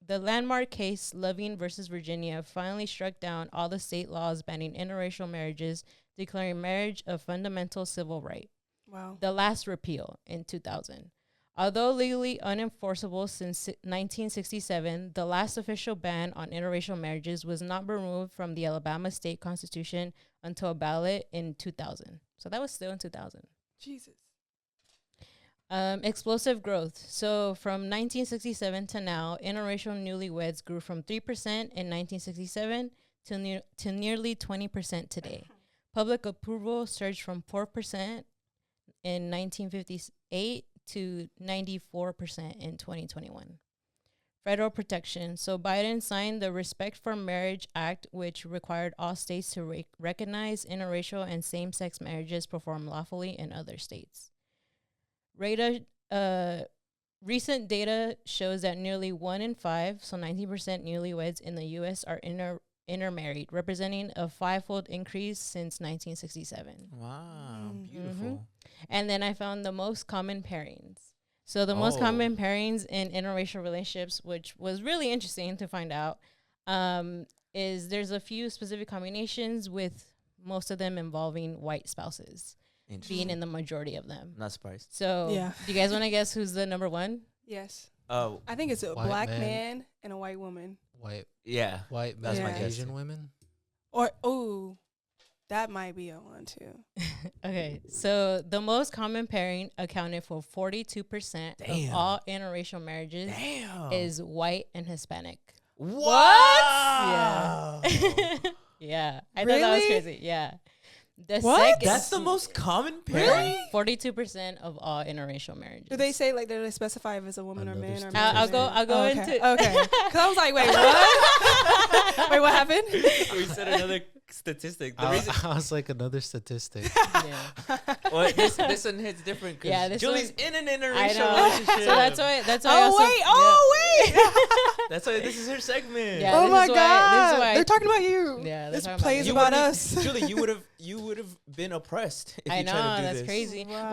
the landmark case Loving versus Virginia finally struck down all the state laws banning interracial marriages, declaring marriage a fundamental civil right. Wow. The last repeal in 2000. Although legally unenforceable since 1967, the last official ban on interracial marriages was not removed from the Alabama state constitution until a ballot in 2000. So that was still in 2000. Jesus. Explosive growth. So from 1967 to now, interracial newlyweds grew from 3% in 1967 to nearly 20% today. Public approval surged from 4% in 1958 to 94% in 2021. Federal protection. So Biden signed the Respect for Marriage Act, which required all states to recognize interracial and same-sex marriages performed lawfully in other states. Recent data shows that nearly 1 in 5, so 19% newlyweds in the U.S. are intermarried, representing a 5-fold increase since 1967. Wow, beautiful. Mm-hmm. And then I found the most common pairings. So the most common pairings in interracial relationships, which was really interesting to find out, is there's a few specific combinations with most of them involving white spouses being in the majority of them. Not surprised. So do you guys want to guess who's the number one? Yes. Oh, I think it's a black man and a white woman. White that's my guess. Asian women. Or that might be a one too. Okay, so the most common pairing accounted for 42% of all interracial marriages is white and Hispanic. What? Yeah. Yeah. I thought that was crazy. Yeah. That's the most common pairing? Really? 42% of all interracial marriages. Do they say do they specify if it's a woman or man or man? I'll go into okay. Because I was like, wait, what? Wait, what happened? We said another statistic. I was like, another statistic. Yeah. Well, this one hits different because Julie's in an interracial relationship. So that's why. That's why this is her segment. Yeah, oh my God! They're talking about you. Yeah, this plays about us. Julie, you would have been oppressed if you tried to do that's this. crazy. Wow.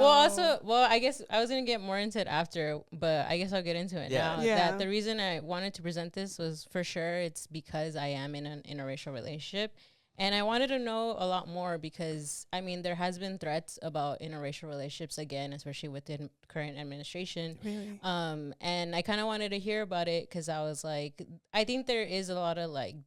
Well, I guess I was gonna get more into it after, but I guess I'll get into it now. That the reason I wanted to present this was for sure it's because I am in an interracial relationship. And I wanted to know a lot more because, I mean, there has been threats about interracial relationships again, especially with the current administration. Really? And I kind of wanted to hear about it because I was like, I think there is a lot of like,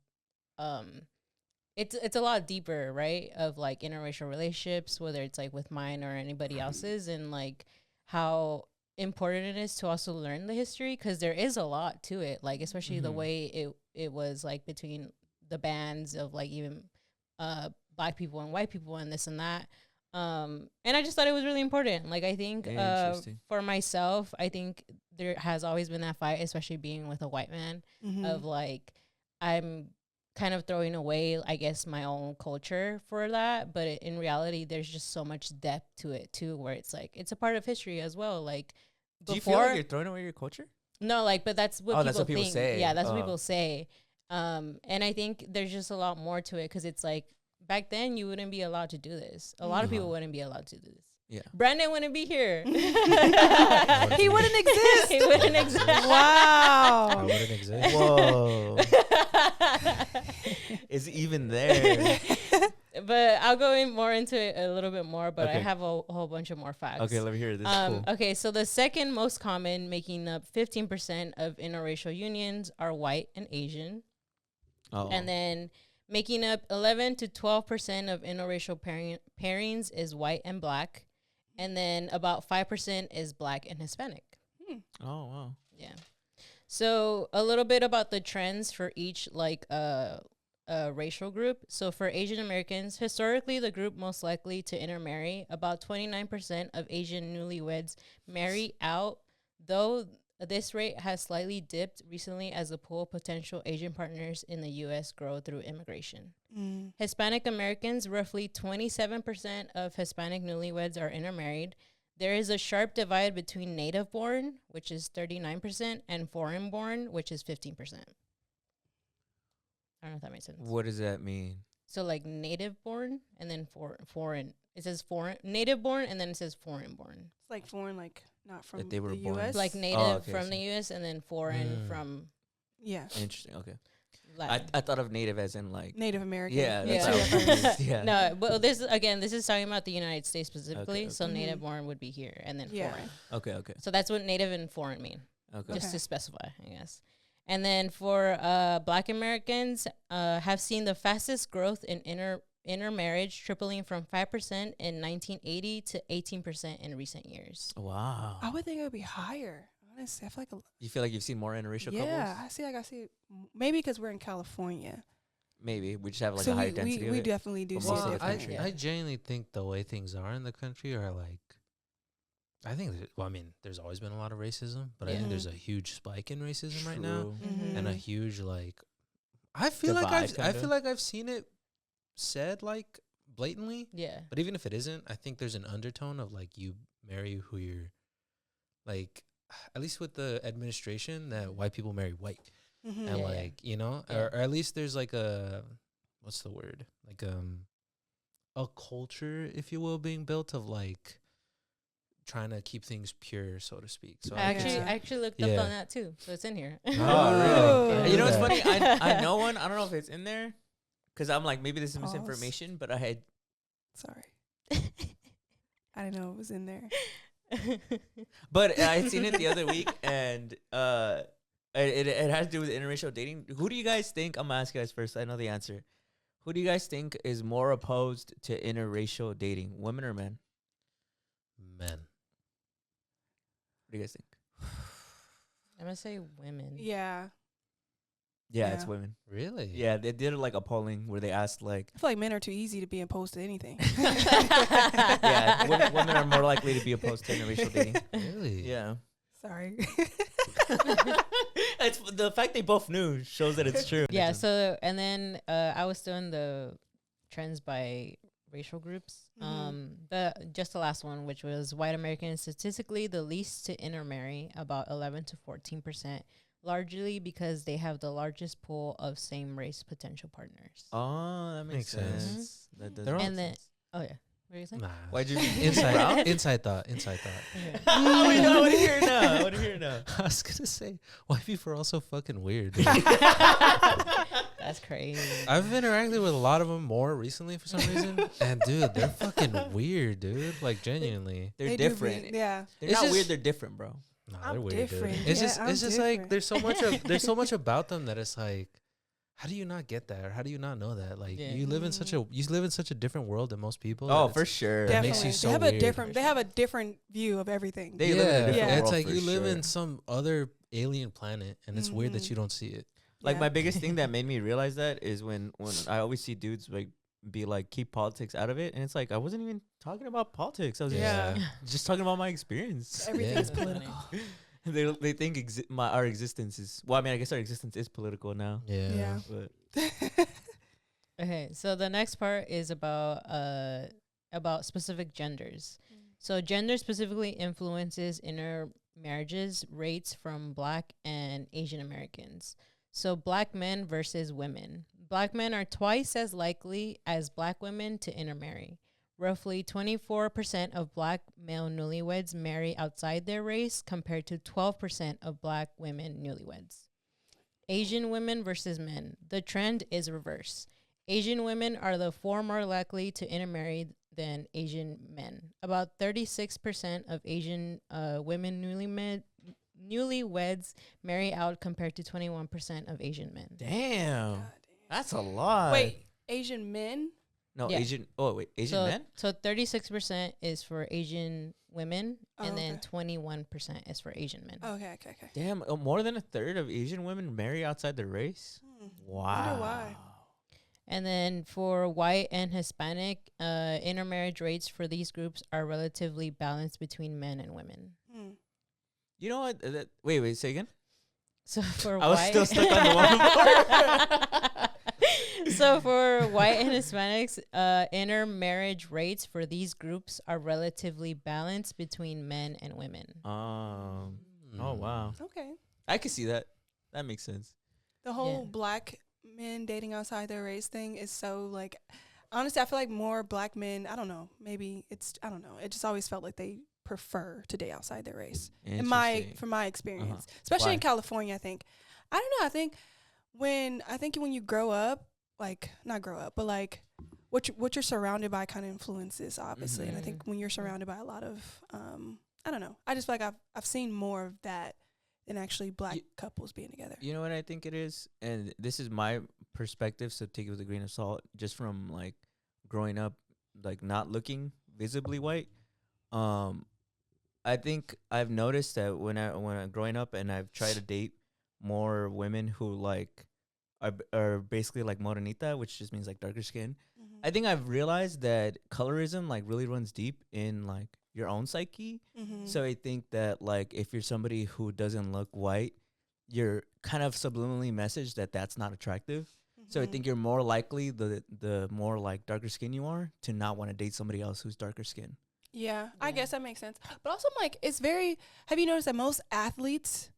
it's a lot deeper, right? Of like interracial relationships, whether it's like with mine or anybody else's, and like how important it is to also learn the history because there is a lot to it, like especially the way it was like between the bands of like even black people and white people and this and that. And I just thought it was really important. Like, I think for myself, I think there has always been that fight, especially being with a white man, of like, I'm kind of throwing away, I guess, my own culture for that. But in reality, there's just so much depth to it too, where it's like, it's a part of history as well. Like, do you feel like you're throwing away your culture? No, like, but that's what people think. Say. Yeah, that's what people say. And I think there's just a lot more to it because it's like back then you wouldn't be allowed to do this. A lot of people wouldn't be allowed to do this. Yeah, Brandon wouldn't be here. He wouldn't exist. He wouldn't exist. Wow. I wouldn't exist. Whoa. Is even there? But I'll go in more into it a little bit more. But I have a whole bunch of more facts. Okay, let me hear this. Cool. Okay, so the second most common, making up 15% of interracial unions, are white and Asian. Oh. And then making up 11 to 12% of interracial pairings is white and black. And then about 5% is black and Hispanic. Oh, wow. Yeah. So a little bit about the trends for each like racial group. So for Asian Americans, historically the group most likely to intermarry, about 29% of Asian newlyweds marry out, though this rate has slightly dipped recently as the pool of potential Asian partners in the U.S. grow through immigration. Hispanic Americans, roughly 27% of Hispanic newlyweds are intermarried. There is a sharp divide between native-born, which is 39%, and foreign-born, which is 15%. I don't know if that makes sense. What does that mean? So like native-born and then foreign. It says foreign, native-born, and then it says foreign-born. It's like foreign, like not from That they were the born. U.S. Like native from the U.S. and then foreign from yeah, Interesting. Okay. Latin. I thought of native as in like. Native American. Yeah. Yeah. That's how it is. Yeah. No, but this is talking about the United States specifically. Okay. So Mhm. native-born would be here, and then Yeah. foreign. Okay. So that's what native and foreign mean, Okay. just Okay. to specify, I guess. And then for Black Americans, have seen the fastest growth in intermarriage, tripling from 5% in 1980 to 18% in recent years. Wow. I would think it would be higher. Honestly, I feel like You feel like you've seen more interracial yeah. couples? I see it. Maybe because we're in California, Maybe we just have like so a higher density we of it. definitely do But see most it of the different. country. I genuinely think the way things are in the country are like, I think, I mean, there's always been a lot of racism, but I think Yeah. there's a huge spike in racism right now, True. Mhm. and a huge like, I feel like Divide, I kinda? feel like I've seen it said like blatantly, Yeah. but even if it isn't, I think there's an undertone of like you marry who you're, like, at least with the administration that white people marry white, Mhm. and Yeah, like you know, Yeah. or at least there's like a, what's the word, like a culture, if you will, being built of like trying to keep things pure, so to speak. So I I guess- actually looked up Yeah. on that too, so it's in here. Oh, Oh. really? You know what's Yeah. funny? I know one. I don't know if it's in there because I'm like, maybe this is Pause. misinformation, but I had. Sorry, I didn't know it was in there. But I had seen it the other week, and it has to do with interracial dating. Who do you guys think? I'm gonna ask you guys first. I know the answer. Who do you guys think is more opposed to interracial dating, women or men? Men. What do you guys think? I'm gonna say women. Yeah, Yeah, it's Yeah. women. Really? Yeah, they did like a polling where they asked like, I feel like men are too easy to be opposed to anything. yeah, women are more likely to be opposed to interracial dating. Really? Yeah. Sorry. It's the fact they both knew shows that it's true. Yeah. So and then I was doing the trends by racial groups. Just the last one, which was white Americans statistically the least to intermarry, about 11 to 14%, largely because they have the largest pool of same race potential partners. Oh, that makes Makes sense. sense. That does. They're make all- And then- sense. Oh yeah. What are you saying? Nah. Why'd you Inside thought. Okay. I want to hear it now. I want to hear it now. I was gonna say white people are also fucking weird. dude. That's crazy. I've interacted with a lot of them more recently for some reason, and dude, they're fucking weird, dude. Like genuinely. They're They do different. yeah. They're It's not just- weird. They're different, bro. Nah, I'm they're weird, different. dude. It's Yeah, just I'm it's just like different. there's so much about them that it's like, how do you not get that, or how do you not know that? Like Yeah. you live in such a different world than most people. Oh, that for it's- sure. That Definitely. makes you so they have weird. They have a different view of everything. They live in a different Yeah. world. It's like for you live sure. in some other alien planet, and it's weird that Mhm. you don't see it. Like Yeah. my biggest thing that made me realize that is when I always see dudes like be like keep politics out of it, and it's like I wasn't even talking about politics. I was Yeah. just talking about my experience. Everything's Yeah. political. They think our existence is I mean I guess our existence is political now. Yeah. Yeah. But Okay, so the next part is about specific genders. So gender specifically influences intermarriages rates from Black and Asian Americans. So Black men versus women. Black men are twice as likely as Black women to intermarry. Roughly 24% of Black male newlyweds marry outside their race compared to 12% of Black women newlyweds. Asian women versus men. The trend is reverse. Asian women are the four more likely to intermarry than Asian men. About 36% of Asian women newlyweds marry out compared to 21% of Asian men. damn, that's a lot. Wait, Asian men? no Yeah. Asian. Oh wait, Asian men. So 36% is for Asian women, Oh, and then okay. 21% is for Asian men. Okay. Damn, more than a third of Asian women marry outside their race. Wow. Wonder why. And then for white and Hispanic, intermarriage rates for these groups are relatively balanced between men and women. You know what? Wait, say again. So for I was white, still stuck on the one part. so for white and Hispanics, intermarriage rates for these groups are relatively balanced between men and women. Oh wow. Okay. I can see that. That makes sense. The whole Yeah. black men dating outside their race thing is so like, honestly, I feel like more black men, I don't know, maybe it's, I don't know. It just always felt like they prefer to date outside their race. Interesting. From my experience, especially Why? in California, I think. I don't know. I think when you grow up, like not grow up, but like what you're surrounded by kind of influences, obviously. And I think when you're surrounded by a lot of, I don't know. I just feel like I've seen more of that than actually black couples being together. You know what I think it is? And this is my perspective, so take it with a grain of salt, just from like growing up, like not looking visibly white. I think I've noticed that when I'm growing up and I've tried to date more women who like are basically like morenita, which just means like darker skin. I think I've realized that colorism like really runs deep in like your own psyche. So I think that like if you're somebody who doesn't look white, you're kind of subliminally messaged that that's not attractive. So I think you're more likely the more like darker skin you are to not want to date somebody else who's darker skin. Yeah, I guess that makes sense. But also, like, it's very. Have you noticed that most athletes,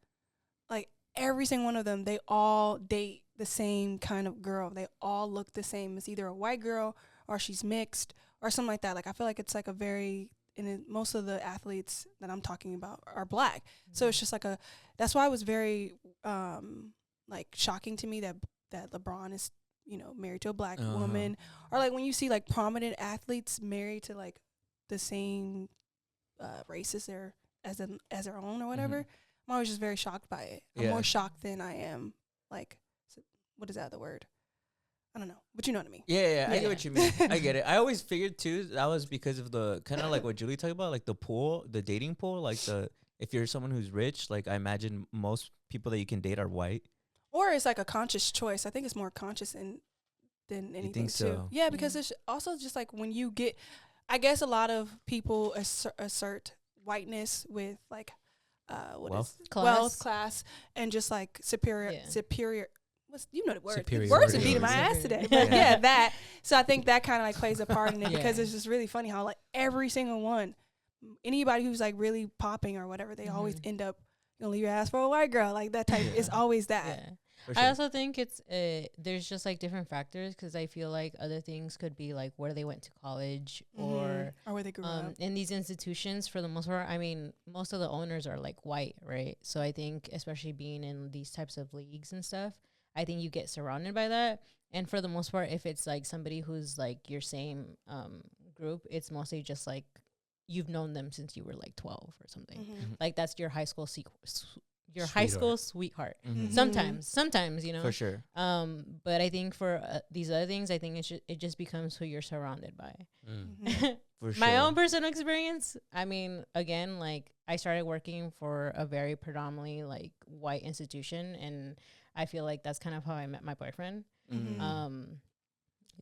like every single one of them, they all date the same kind of girl. They all look the same. It's either a white girl or she's mixed or something like that. Like I feel like it's like a very. And most of the athletes that I'm talking about are black. So it's just like a. That's why it was very, like shocking to me that LeBron is, married to a black woman, or like when you see like prominent athletes married to like the same races as their own or whatever. I'm always just very shocked by it. I'm more shocked than I am like, what is that other word? I don't know, but you know what I mean. Yeah, I get what you mean. I get it. I always figured too that was because of the kind of like what Julie talked about, like the dating pool, like if you're someone who's rich, like I imagine most people that you can date are white. Or it's like a conscious choice. I think it's more conscious than anything. You think too. so? Yeah, because it's also just like when you get. I guess a lot of people assert whiteness with like wealth, class, and just like superior. You know the word. Words are beating my ass today. But yeah, that. So I think that kind of like plays a part in it because it's just really funny how like every single one, anybody who's like really popping or whatever, they always end up gonna leave your ass for a white girl, like that type. It's always that. Yeah. For sure. I also think it's there's just like different factors because I feel like other things could be like where they went to college or where they grew up. In these institutions for the most part. I mean, most of the owners are like white, right? So I think especially being in these types of leagues and stuff, I think you get surrounded by that. And for the most part, if it's like somebody who's like your same group, it's mostly just like you've known them since you were like 12 or something. Like that's your high school high school sweetheart. Sometimes, For sure. But I think for these other things, I think it just becomes who you're surrounded by. For sure. My own personal experience, I mean, again, like I started working for a very predominantly like white institution, and I feel like that's kind of how I met my boyfriend.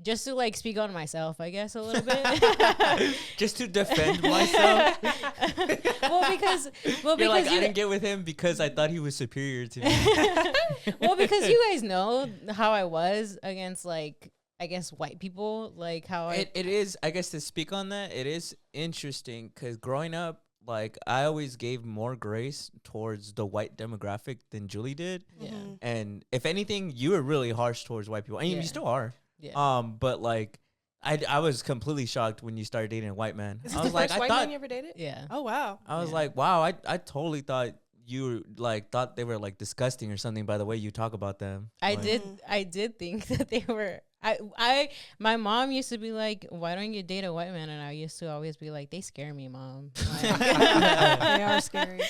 Just to like speak on myself, I guess a little bit. Just to defend myself. because You're like, I didn't get with him because I thought he was superior to me. Well, because you guys know how I was against like I guess white people, like how it is. I guess to speak on that, it is interesting because growing up, like I always gave more grace towards the white demographic than Julie did. Yeah. And if anything, you were really harsh towards white people. I mean, you still are. Yeah. But like, I was completely shocked when you started dating a white man. Is this I was the like, first white man you ever dated? Yeah. Oh wow. I was like, wow, I totally thought you like thought they were like disgusting or something by the way you talk about them. I did think that they were. My mom used to be like, "Why don't you date a white man?" And I used to always be like, "They scare me, mom." Like, they are scary.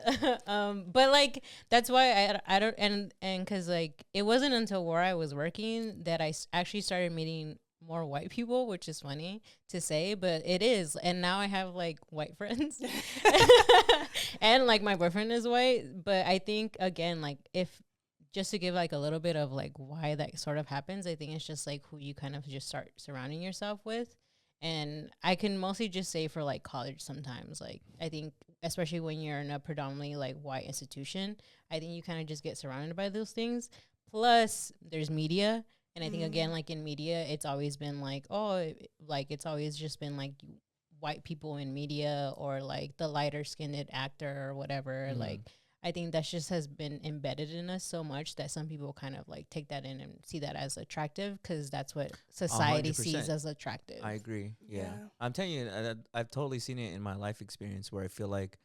But like that's why I don't and because like it wasn't until where I was working that I actually started meeting more white people, which is funny to say, but it is. And now I have like white friends, and like my boyfriend is white. But I think again, like if just to give like a little bit of like why that sort of happens, I think it's just like who you kind of just start surrounding yourself with. And I can mostly just say for like college sometimes, like I think especially when you're in a predominantly like white institution, I think you kind of just get surrounded by those things. Plus, there's media. And I think, again, like in media, it's always been like, it's always just been like white people in media or like the lighter skinned actor or whatever. Like, I think that just has been embedded in us so much that some people kind of like take that in and see that as attractive because that's what society 100%. sees as attractive. I agree. Yeah. I'm telling you, I've totally seen it in my life experience where I feel like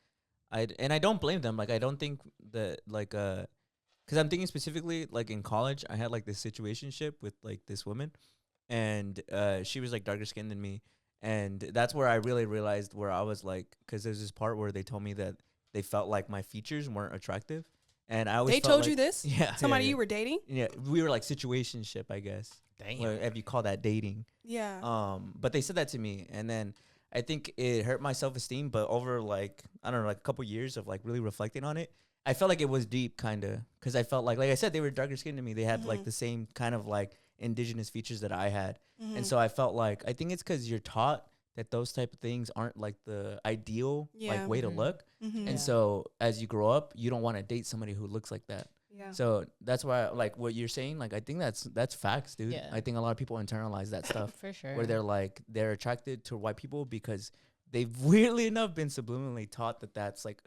I don't blame them. Like, I don't think that like, because I'm thinking specifically like in college, I had like this situationship with like this woman, and she was like darker skinned than me. And that's where I really realized where I was like, because there's this part where they told me that they felt like my features weren't attractive. And I always told like, you this? Yeah. Somebody you were dating? Yeah. We were like situationship, I guess. Damn. Well, if you call that dating. Yeah. But they said that to me. And then I think it hurt my self-esteem. But over like, I don't know, like a couple years of like really reflecting on it, I felt like it was deep kind of. Because I felt like I said, they were darker skinned than me. They had like the same kind of like indigenous features that I had. And so I felt like, I think it's because you're taught that those type of things aren't like the ideal like way to look. And so as you grow up, you don't want to date somebody who looks like that. Yeah. So that's why like what you're saying, like I think that's facts, dude. Yeah. I think a lot of people internalize that stuff For sure. where they're attracted to white people because they've weirdly enough been subliminally taught that that's like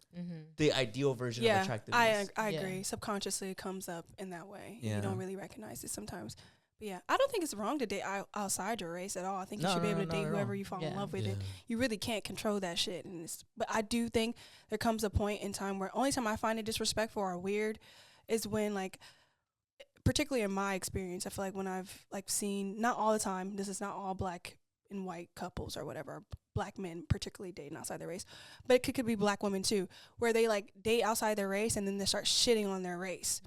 the ideal version of attractiveness. I agree. Subconsciously it comes up in that way. Yeah. You don't really recognize it sometimes. But yeah, I don't think it's wrong to date outside your race at all. I think you should be able to date whoever you fall in love with. And you really can't control that shit. But I do think there comes a point in time where only time I find it disrespectful or weird is when, like, particularly in my experience, I feel like when I've like seen, not all the time, this is not all black and white couples or whatever, black men particularly dating outside their race, but it could be black women too, where they like date outside their race and then they start shitting on their race.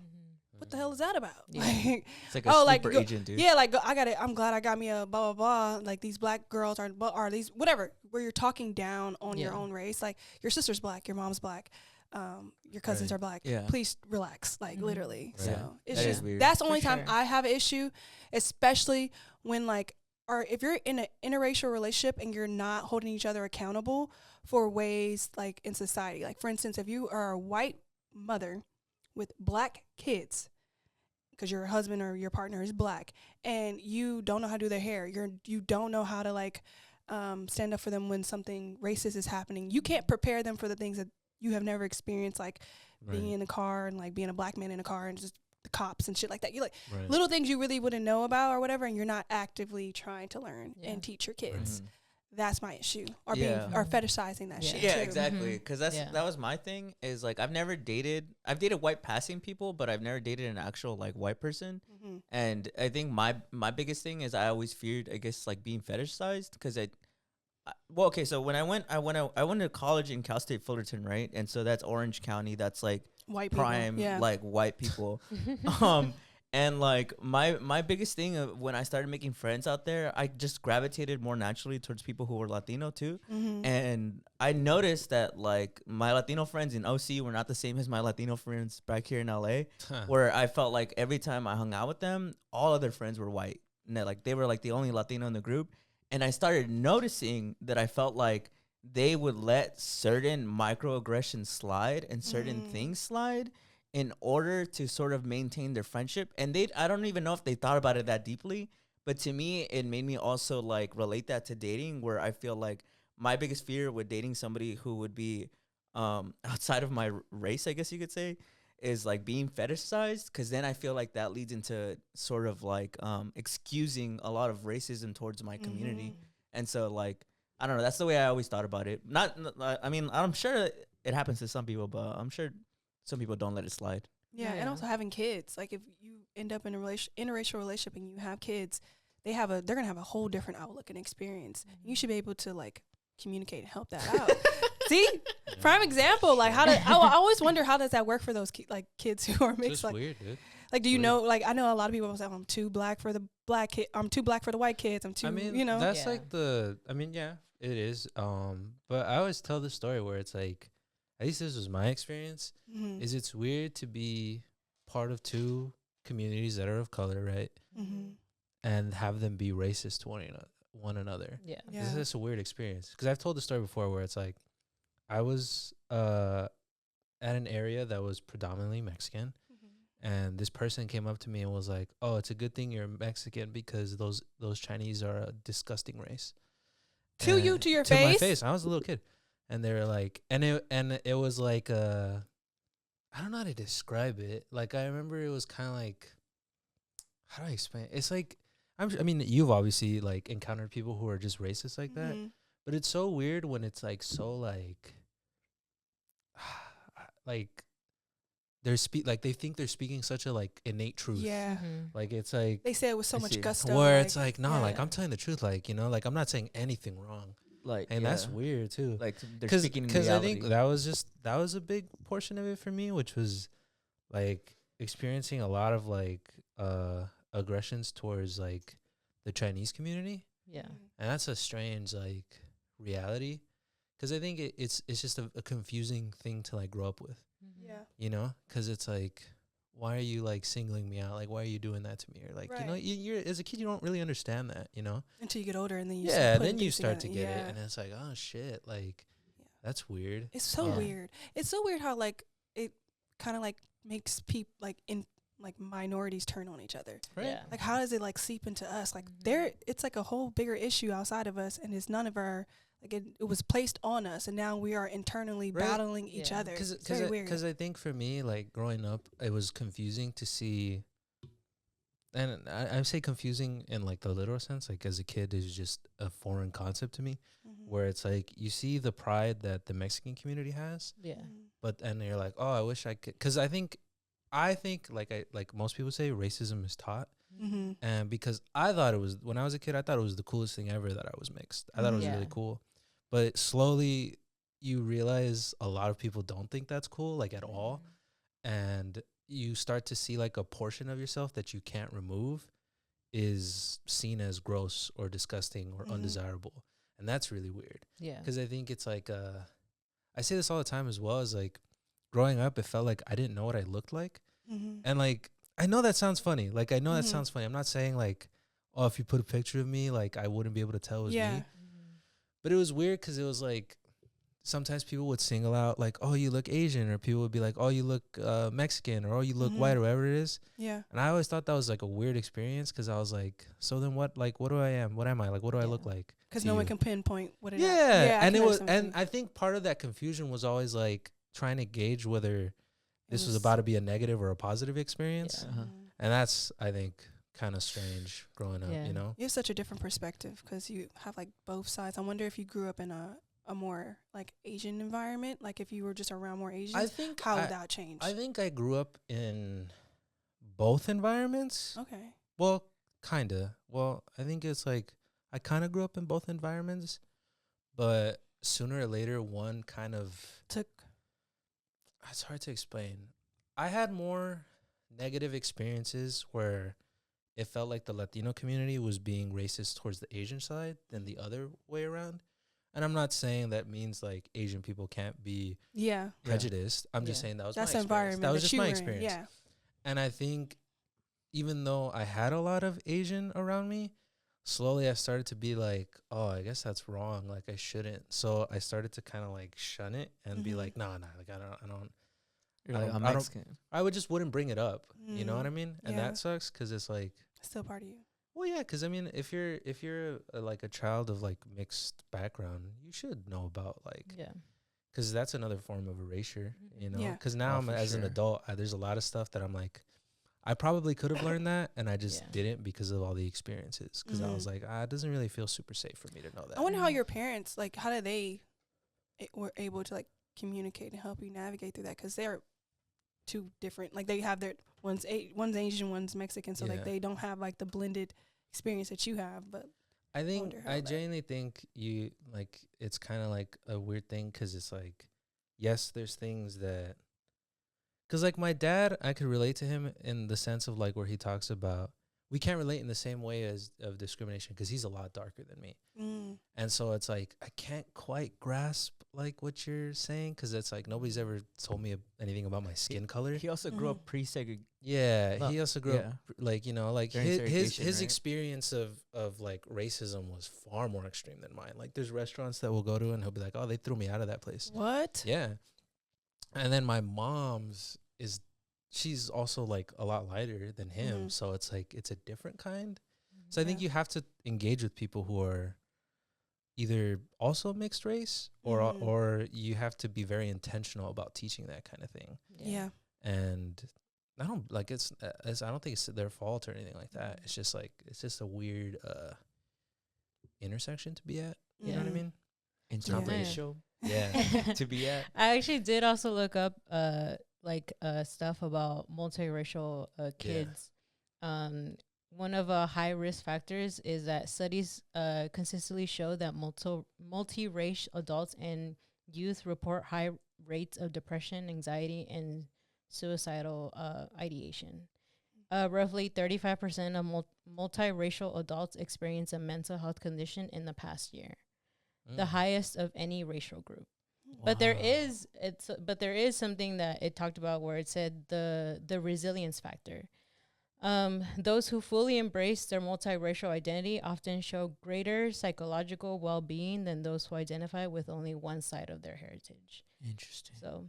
What the hell is that about? Yeah. Like, It's like a sleeper agent, dude. yeah, like I got it. I'm glad I got me a blah blah blah. Like these black girls are these whatever. Where you're talking down on your own race. Like your sister's black, your mom's black, your cousins are black. Yeah. Please relax. Like literally. Right. So it's That is just weird. that's the only For time sure. I have an issue, especially when like or if you're in an interracial relationship and you're not holding each other accountable for ways like in society. Like for instance, if you are a white mother with black kids, because your husband or your partner is black, and you don't know how to do their hair, you don't know how to like stand up for them when something racist is happening. You can't prepare them for the things that you have never experienced, like being in a car and like being a black man in a car and just the cops and shit like that. You like little things you really wouldn't know about or whatever, and you're not actively trying to learn and teach your kids. That's my issue, or being or fetishizing that shit. Yeah, too. exactly. Because that was my thing. Is like I've dated white passing people, but I've never dated an actual like white person. And I think my biggest thing is I always feared, I guess, like being fetishized because so when I went to college in Cal State Fullerton, right? And so that's Orange County. That's like White prime people. Yeah. like white people. And like my biggest thing when I started making friends out there, I just gravitated more naturally towards people who were Latino too. And I noticed that like my Latino friends in OC were not the same as my Latino friends back here in LA, where I felt like every time I hung out with them, all other friends were white. And like they were like the only Latino in the group. And I started noticing that I felt like they would let certain microaggressions slide and certain things slide in order to sort of maintain their friendship. And I don't even know if they thought about it that deeply, but to me, it made me also like relate that to dating, where I feel like my biggest fear with dating somebody who would be outside of my race, I guess you could say, is like being fetishized. Because then I feel like that leads into sort of like excusing a lot of racism towards my community. And so like, I don't know, that's the way I always thought about it. I mean, I'm sure it happens to some people, but I'm sure some people don't let it slide. Yeah, and also having kids. Like if you end up in a interracial relationship and you have kids, they're gonna have a whole different outlook and experience. You should be able to like communicate and help that out. See, prime example. Like I always wonder how does that work for those kids who are mixed. It's like weird, dude. Like, do you know? Like, I know a lot of people say, "I'm too black for the black kid. I'm too black for the white kids. I'm too." I mean, you know, that's like yeah, it is. But I always tell the story where it's like, at least this was my experience. Is it's weird to be part of two communities that are of color, right? And have them be racist to one another. Yeah. This is a weird experience because I've told the story before where it's like, I was at an area that was predominantly Mexican, and this person came up to me and was like, "Oh, it's a good thing you're Mexican because those Chinese are a disgusting race." To you, to your to face? my face. I was a little kid, and they were like, and it was like I don't know how to describe it. Like I remember it was kind of like, how do I explain it? It's like I mean, you've obviously like encountered people who are just racist like that, but it's so weird when it's like so like like like they think they're speaking such a like innate truth. Yeah. Like it's like They say it with so I much see. gusto. where like, it's like no, like I'm telling the truth, like you know, like I'm not saying anything wrong, Like, and that's weird too. Like they're Because speaking in I reality. think that was a big portion of it for me, which was like experiencing a lot of like aggressions towards like the Chinese community, Yeah. and that's a strange like reality, because I think it's just a confusing thing to like grow up with. Yeah. You know, because it's like, why are you like singling me out? Like, why are you doing that to me? Or like, you know, Right. you're as a kid, you don't really understand that, you know? Until you get older, and then you Yeah, start then you things start to together. get Yeah. it, and it's like, oh shit, like, that's weird. It's so weird. It's so weird how like it kind of like makes people like in like minorities turn on each other. Right? Yeah. Like how does it like seep into us? Like Mhm. it's like a whole bigger issue outside of us, and it's none of our like it was placed on us, and now we are internally Right. battling each Yeah. other. It's very weird. Because I think for me, like growing up, it was confusing to see, and I say confusing in like the literal sense, like as a kid, it's just a foreign concept to me, where it's like you see the pride that the Mexican community has, Yeah. but and you're like, oh, I wish I could, because I think like most people say, racism is taught, Mm-hmm. and because I thought it was when I was a kid, I thought it was the coolest thing ever that I was mixed. I thought it was Yeah. really cool, but slowly you realize a lot of people don't think that's cool, like at all, and you start to see like a portion of yourself that you can't remove is seen as gross or disgusting or undesirable, and that's really weird. Yeah. Because I think it's like I say this all the time as well, as like growing up, it felt like I didn't know what I looked like, and like I know that sounds funny. Like I know that sounds funny. I'm not saying like, oh, if you put a picture of me, like I wouldn't be able to tell it was me. But it was weird because it was like sometimes people would single out like, oh, you look Asian, or people would be like, oh, you look Mexican, or oh, you look white, or whatever it is. Yeah. And I always thought that was like a weird experience, because I was like, so then what? Like, what do I am? What am I? Like, what do I look like? Because to no one you? can pinpoint what it is. Yeah, I and it can was, understand and what I think part of that confusion was always like trying to gauge whether this was was- about to be a negative or a positive experience, you're saying. and that's I think kind of strange growing up. Yeah. You know? You have such a different perspective because you have like both sides. I wonder if you grew up in a more like Asian environment, like if you were just around more Asians, I think how would that change? I think I grew up in both environments. Okay. Well, kinda. Well, I think it's like I kind of grew up in both environments, but sooner or later, one kind of Took. it's hard to explain. I had more negative experiences where it felt like the Latino community was being racist towards the Asian side than the other way around. And I'm not saying that means like Asian people can't be Yeah. prejudiced. I'm just Yeah. saying that was That's my the experience. environment That was that just you my were in. experience. Yeah. And I think even though I had a lot of Asian around me, slowly I started to be like, oh, I guess that's wrong. Like I shouldn't. So I started to kind of like shun it and be like, no, like I don't. You're I like, don't- I'm I don't- Mexican. I wouldn't bring it up. You know what I mean? And Yeah. that sucks because it's like, Still part of you. well, yeah, because I mean, if you're like a child of like mixed background, you should know about like, Yeah. because that's another form of erasure, you know. Yeah. Because now Oh, I'm for as an sure. adult, there's a lot of stuff that I'm like, I probably could have learned that, and I just Yeah. didn't because of all the experiences. Because I was like, it doesn't really feel super safe for me to know that. I wonder how your parents, like, how did they were able to like communicate and help you navigate through that? Because they're two different. Like they have their one's Asian, one's Mexican, so Yeah. like they don't have like the blended experience that you have. But I think wonder how I that- genuinely think you like it's kind of like a weird thing because it's like, yes, there's things that, because like my dad, I could relate to him in the sense of like where he talks about we can't relate in the same way as of discrimination because he's a lot darker than me. And so it's like I can't quite grasp like what you're saying because it's like nobody's ever told me anything about my skin color. He also grew up pre-segregated. Yeah, Well, he also grew up like, you know, like During his segregation, his right? experience of like racism was far more extreme than mine. Like there's restaurants that we'll go to and he'll be like, "Oh, they threw me out of that place." What? Yeah. And then my mom's she's also like a lot lighter than him, so it's like it's a different kind. So I think you have to engage with people who are either also mixed race or you have to be very intentional about teaching that kind of thing. Yeah. And I don't like it's I don't think it's their fault or anything like that. It's just like it's just a weird intersection to be at. You know what I mean? Interracial. Yeah. To be at. I actually did also look up stuff about multiracial kids. One of high risk factors is that studies consistently show that multiracial adults and youth report high rates of depression, anxiety, and suicidal ideation. Roughly 35% of multiracial adults experience a mental health condition in the past year, the highest of any racial group. But there is something that it talked about where it said the resilience factor. Those who fully embrace their multiracial identity often show greater psychological well-being than those who identify with only one side of their heritage. Interesting. So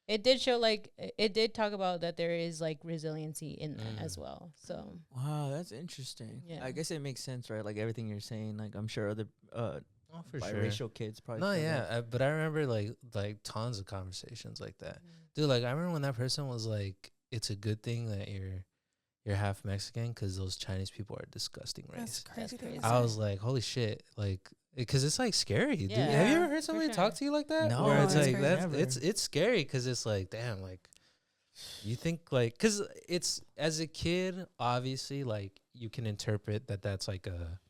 it did show it did talk about that there is like resiliency in that as well. So wow, that's interesting. Yeah. I guess it makes sense, right? Like everything you're saying, like I'm sure other for biracial sure. kids probably. No, feel yeah, that. but I remember like tons of conversations like that, dude. Like I remember when that person was like, "It's a good thing that you're half Mexican because those Chinese people are disgusting race." That's crazy. That's crazy. I was like, "Holy shit!" Like, because it's like scary, dude. Yeah. Have you ever For heard somebody sure. talk to you like that? No, where it's that's like crazy. that's it's scary because it's like, damn, like you think like because it's as a kid, obviously, like you can interpret that that's like a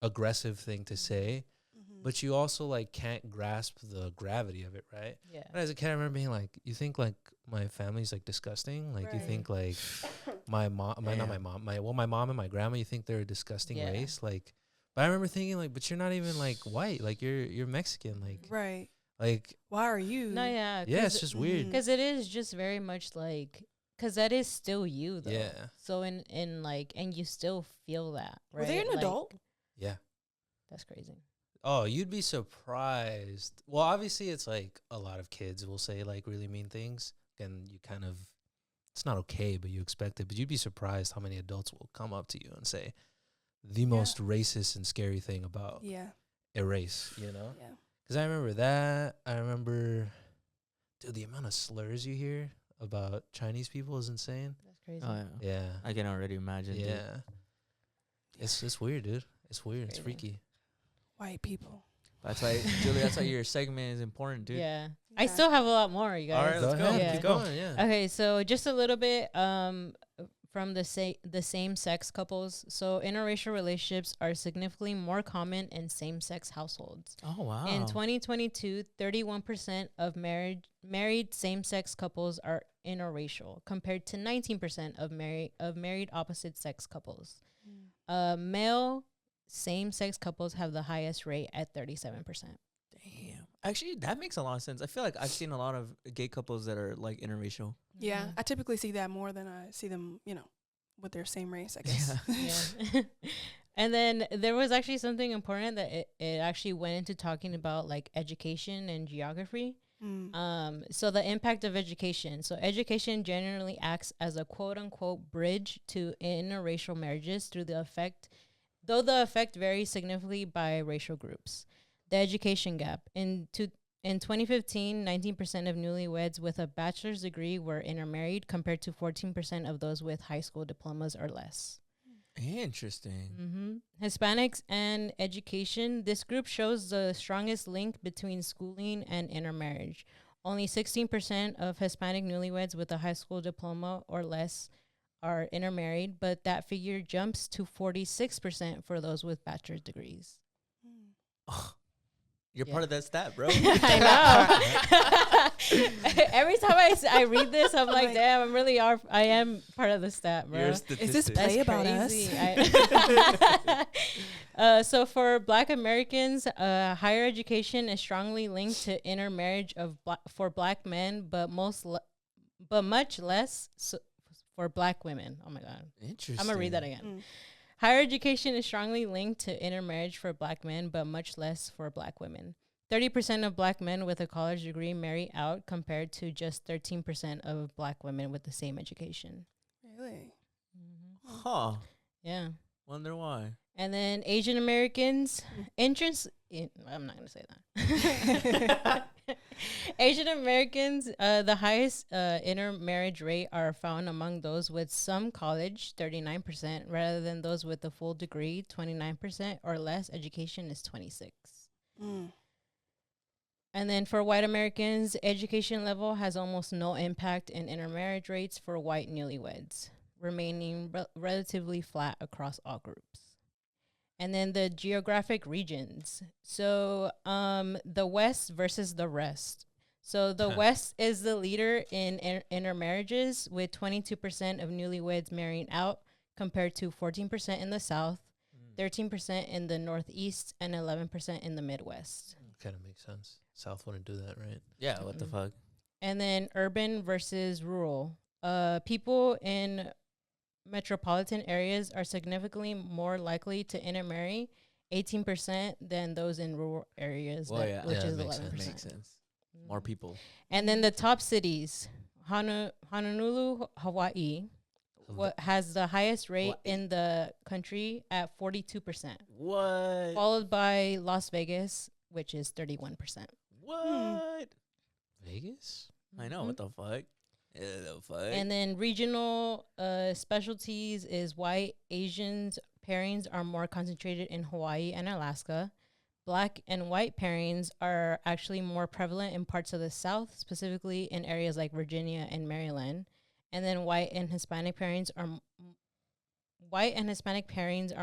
aggressive thing to say. But you also like can't grasp the gravity of it, right? yeah. And as a kid, I remember being like, "You think like my family's like disgusting? Like you Right. think like my mom, my mom and my grandma, you think they're a disgusting Yeah. race? Like, but I remember thinking like, but you're not even like white, like you're Mexican, Right. like Why are you? No, yeah. yeah, it's just weird. Because it is just very much like, because that is still you, though. Yeah. So in like, and you still feel that, right? Were they an Like, adult? Yeah. That's crazy. Oh, you'd be surprised. Well, obviously, it's like a lot of kids will say like really mean things, and you kind of, it's not okay, but you expect it. But you'd be surprised how many adults will come up to you and say the most racist and scary thing about Yeah. a race, you know? Yeah. Because I remember that. I remember, dude, the amount of slurs you hear about Chinese people is insane. That's crazy. Oh, yeah. Yeah. I can already imagine. dude. Yeah. It's weird, dude. It's weird. It's Crazy. freaky. White people. That's why, Julie. That's why your segment is important, dude. Yeah. I Yeah. still have a lot more, you guys. All right, let's go. Yeah. Keep going. Yeah. Okay, so just a little bit from the same sex couples. So interracial relationships are significantly more common in same sex households. Oh wow. In 2022, 31% of married same sex couples are interracial, compared to 19% of married opposite sex couples. Male same sex couples have the highest rate at 37%. Damn. Actually, that makes a lot of sense. I feel like I've seen a lot of gay couples that are like interracial. Yeah. I typically see that more than I see them, with their same race, I guess. Yeah. And then there was actually something important that it actually went into talking about like education and geography. So the impact of education. So education generally acts as a quote unquote bridge to interracial marriages though the effect varies significantly by racial groups. The education gap. In 2015, 19% of newlyweds with a bachelor's degree were intermarried compared to 14% of those with high school diplomas or less. Interesting. Hispanics and education. This group shows the strongest link between schooling and intermarriage. Only 16% of Hispanic newlyweds with a high school diploma or less are intermarried, but that figure jumps to 46% for those with bachelor's degrees. You're Yeah. part of that stat, bro. I know. Every time I read this, I'm like, damn, I am part of the stat, bro. You're a Is this statistic. play That's about crazy. us? So for Black Americans, higher education is strongly linked to intermarriage for Black men, but much less for Black women. Oh my God. Interesting. I'm gonna read that again. Higher education is strongly linked to intermarriage for Black men, but much less for Black women. 30% of Black men with a college degree marry out compared to just 13% of Black women with the same education. Really? Huh. Yeah. Wonder why. And then Asian Americans, I'm not going to say that. Asian Americans, the highest intermarriage rate are found among those with some college, 39%, rather than those with a full degree, 29%, or less education is 26%. And then for white Americans, education level has almost no impact in intermarriage rates for white newlyweds, remaining relatively flat across all groups. And then the geographic regions. So the West versus the rest. So the West is the leader in intermarriages with 22% of newlyweds marrying out compared to 14% in the South, 13% in the Northeast, and 11% in the Midwest. Kind of makes sense. South wouldn't do that, right? Yeah, what the fuck? And then urban versus rural. People in metropolitan areas are significantly more likely to intermarry, 18%, than those in rural areas, Well, yeah. which Yeah, is that makes 11%. Makes sense. More people. And then the top cities, Honolulu, Hawaii, what has the highest rate in the country at 42%, What? followed by Las Vegas, which is 31%. What? Vegas? I know, what the fuck? Yeah, the fuck? And then regional specialties is white, Asians pairings are more concentrated in Hawaii and Alaska. Black and white pairings are actually more prevalent in parts of the South, specifically in areas like Virginia and Maryland. And then white and Hispanic pairings are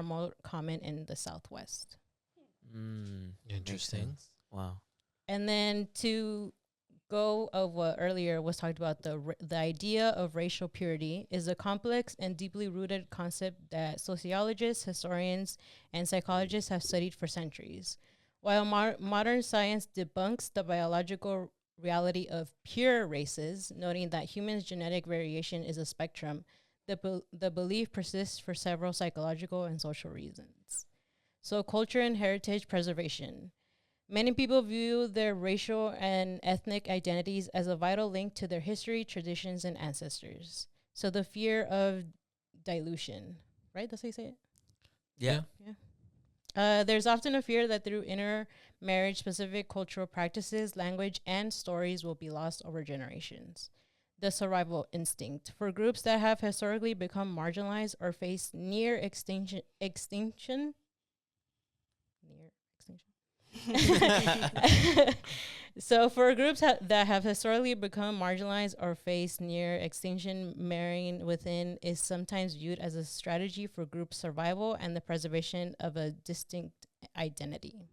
more common in the Southwest. Interesting. Wow. And then to go of what earlier was talked about, the idea of racial purity is a complex and deeply rooted concept that sociologists, historians, and psychologists have studied for centuries. While modern science debunks the biological reality of pure races, noting that humans' genetic variation is a spectrum, the belief persists for several psychological and social reasons. So culture and heritage preservation. Many people view their racial and ethnic identities as a vital link to their history, traditions, and ancestors. So the fear of dilution, right? That's how you say it? Yeah. There's often a fear that through intermarriage, specific cultural practices, language, and stories will be lost over generations. The survival instinct. For groups that have historically become marginalized or face near extinction. So for groups that have historically become marginalized or face near extinction, marrying within is sometimes viewed as a strategy for group survival and the preservation of a distinct identity.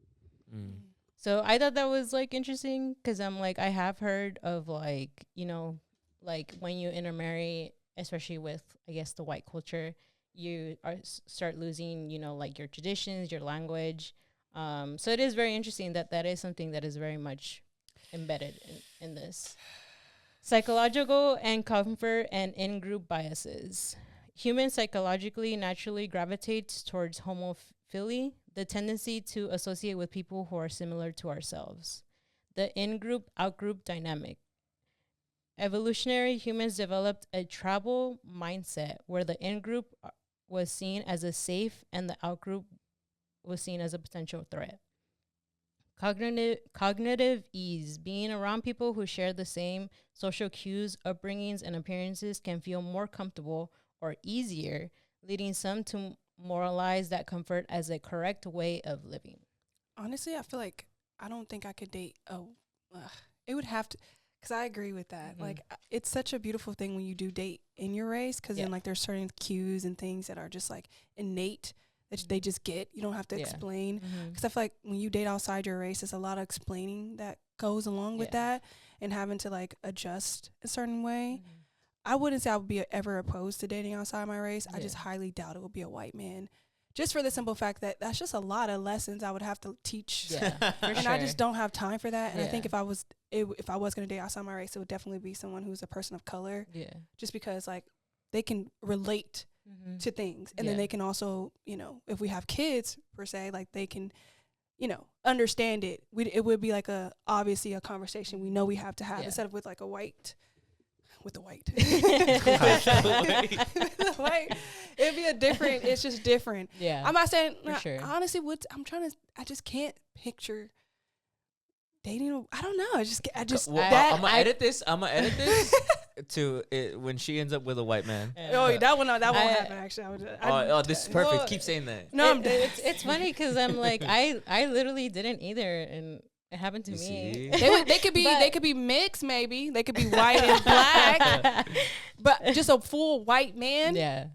So I thought that was like interesting because I'm like, I have heard of like, you know, like when you intermarry, especially with, I guess, the white culture, you start losing, you know, like your traditions, your language. So it is very interesting that is something that is very much embedded in this. Psychological and comfort and in-group biases. Humans psychologically naturally gravitate towards homophily, the tendency to associate with people who are similar to ourselves. The in-group, out-group dynamic. Evolutionary humans developed a tribal mindset where the in-group was seen as a safe and the out-group was seen as a potential threat. Cognitive ease. Being around people who share the same social cues, upbringings, and appearances can feel more comfortable or easier, leading some to moralize that comfort as a correct way of living. Honestly, I feel like I don't think I could date. It would have to, because I agree with that. Mm-hmm. Like, it's such a beautiful thing when you do date in your race, because then like there's certain cues and things that are just like innate that they just get. You don't have to explain. Because I feel like when you date outside your race, there's a lot of explaining that goes along with that, and having to like adjust a certain way. I wouldn't say I would be ever opposed to dating outside my race. I just highly doubt it would be a white man. Just for the simple fact that that's just a lot of lessons I would have to teach. And I just don't have time for that. And I think if I was going to date outside my race, it would definitely be someone who's a person of color. Just because like they can relate to things. And then they can also, you know, if we have kids per se, like they can, you know, understand it. It would be like obviously a conversation we know we have to have instead of with like a white. With the white. It'd be a different, it's just different. Yeah. I'm not saying, sure. Honestly, I just can't picture dating. I don't know. I'm gonna edit this to it when she ends up with a white man. That won't happen actually. This is perfect. Keep saying that. No, it's funny because I'm like, I literally didn't either. And it happened to me. They could be mixed, maybe. They could be white and black, but just a full white man. Yeah.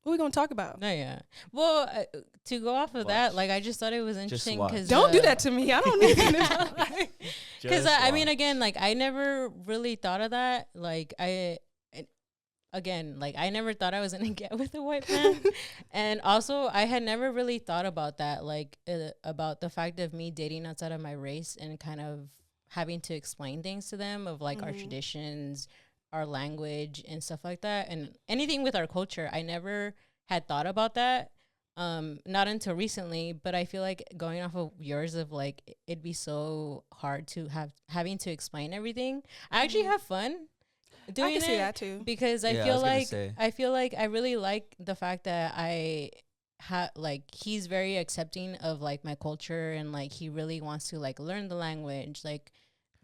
What are we gonna talk about? No, Well, to go off of that, like I just thought it was interesting because don't do that to me. I don't need to. Because I mean, again, like I never really thought of that. Like I never thought I was gonna get with a white man, and also I had never really thought about that, like about the fact of me dating outside of my race and kind of having to explain things to them of like our traditions, our language, and stuff like that, and anything with our culture. I never had thought about that, not until recently. But I feel like going off of yours of like it'd be so hard to having to explain everything. I actually have fun doing I can see that too, because I feel like I really like the fact that he's very accepting of like my culture, and like he really wants to like learn the language, like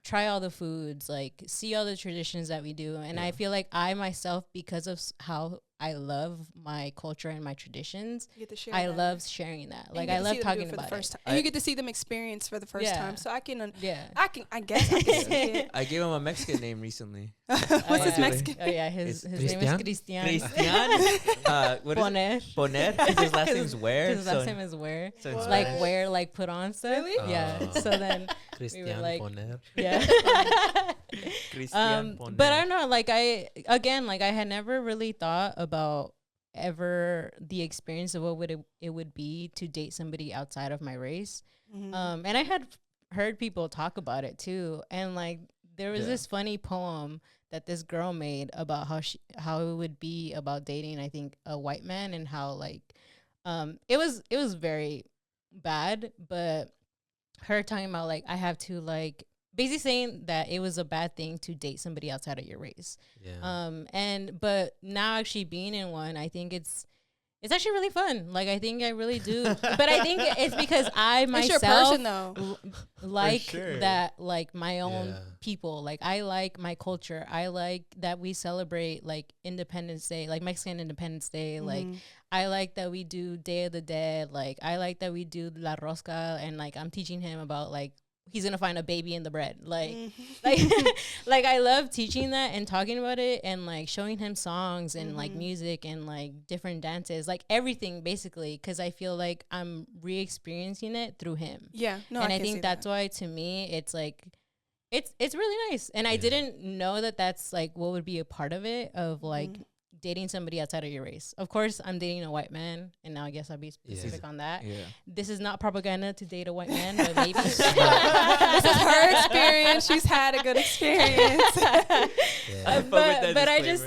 try all the foods, like see all the traditions that we do. And I feel like I myself, because of how I love my culture and my traditions, I love sharing that. Like I love talking about it. And you get to see them experience for the first time. So I guess I can see it. I gave him a Mexican name recently. What's his Mexican? Oh yeah, his name is Cristian. What is Poner. His last name's Ware. His last name is Ware. So like wear, like put on stuff. Really? Yeah. So then Cristian we were like, Poner. Yeah. But I don't know, like I had never really thought about ever the experience of what it would be to date somebody outside of my race. And I had heard people talk about it too, and like there was this funny poem that this girl made about how it would be about dating, I think, a white man, and how like it was very bad, but her talking about like I have to like basically saying that it was a bad thing to date somebody outside of your race. But now actually being in one, I think it's actually really fun. Like I think I really do. But I think it's because I myself it's your person, though. Like that, like my own people. Like I like my culture. I like that we celebrate like Independence Day, like Mexican Independence Day. Like I like that we do Day of the Dead. Like I like that we do La Rosca, and like I'm teaching him about like he's gonna find a baby in the bread, like like I love teaching that and talking about it, and like showing him songs and like music and like different dances, like everything basically, because I feel like I'm re-experiencing it through him. And I think that's why to me it's like it's really nice. And I didn't know that that's like what would be a part of it, of like dating somebody outside of your race. Of course, I'm dating a white man, and now I guess I'll be specific on that. This is not propaganda to date a white man, but maybe this is her experience. She's had a good experience. But I just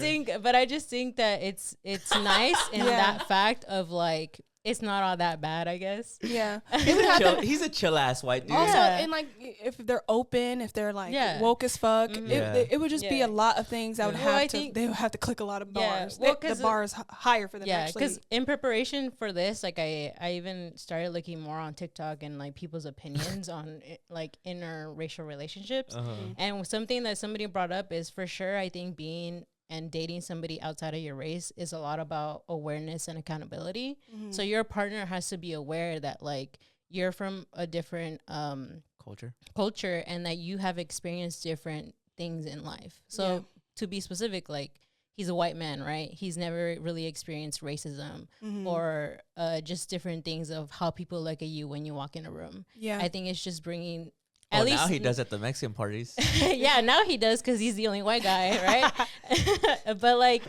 think that it's nice in that fact of like it's not all that bad, I guess. He's a chill ass white dude. Also, and like if they're open, if they're like woke as fuck, it would just be a lot of things that would they would have to click a lot of bars. The bar is higher for them. Because in preparation for this, like I even started looking more on TikTok and like people's opinions on like interracial relationships. And something that somebody brought up is, for sure, I think being and dating somebody outside of your race is a lot about awareness and accountability. So your partner has to be aware that like you're from a different culture and that you have experienced different things in life. So to be specific, like he's a white man, right? He's never really experienced racism or just different things of how people look at you when you walk in a room. Yeah. I think it's just bringing. At least now he does at the Mexican parties. Yeah, now he does because he's the only white guy, right? But like,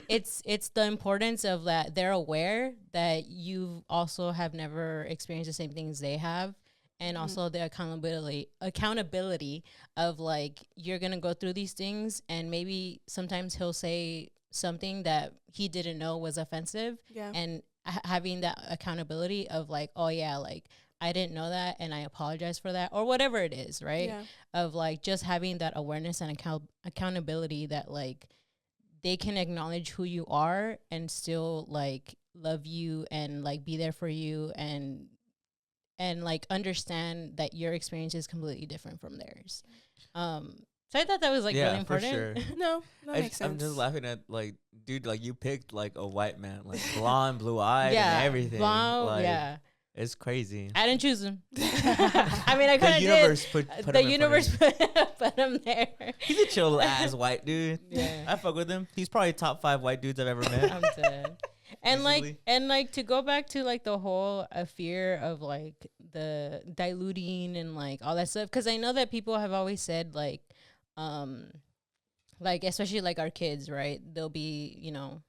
it's the importance of that they're aware that you also have never experienced the same things they have, and also the accountability of like you're gonna go through these things, and maybe sometimes he'll say something that he didn't know was offensive, and having that accountability of like, oh yeah, like, I didn't know that and I apologize for that, or whatever it is, right? Yeah. Of like just having that awareness and accountability that like they can acknowledge who you are and still like love you and like be there for you and like understand that your experience is completely different from theirs. So I thought that was like really important. For sure. No, that makes sense. I'm just laughing at like, dude, like you picked like a white man, like blonde, blue eyed, and everything. Blonde, like, it's crazy. I didn't choose him. I mean, I kind of did. The universe put him there. He's a chill ass white dude. Yeah, I fuck with him. He's probably top 5 white dudes I've ever met. I'm dead. And like to go back to like the whole fear of like the diluting and like all that stuff, because I know that people have always said like especially like our kids, right? They'll be, you know,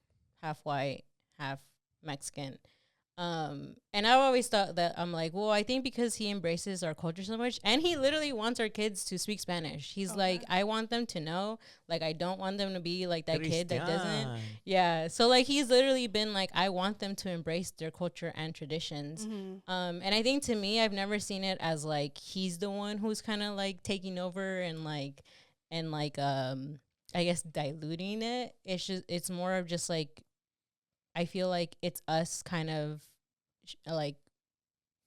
half white, half Mexican. And I've always thought that I'm like, well, I think because he embraces our culture so much, and he literally wants our kids to speak Spanish. He's like, I want them to know, like, I don't want them to be like that kid that doesn't. Yeah. So like, he's literally been like, I want them to embrace their culture and traditions. And I think to me, I've never seen it as like, he's the one who's kind of like taking over and I guess diluting it. It's more of just like, I feel like it's us kind of like,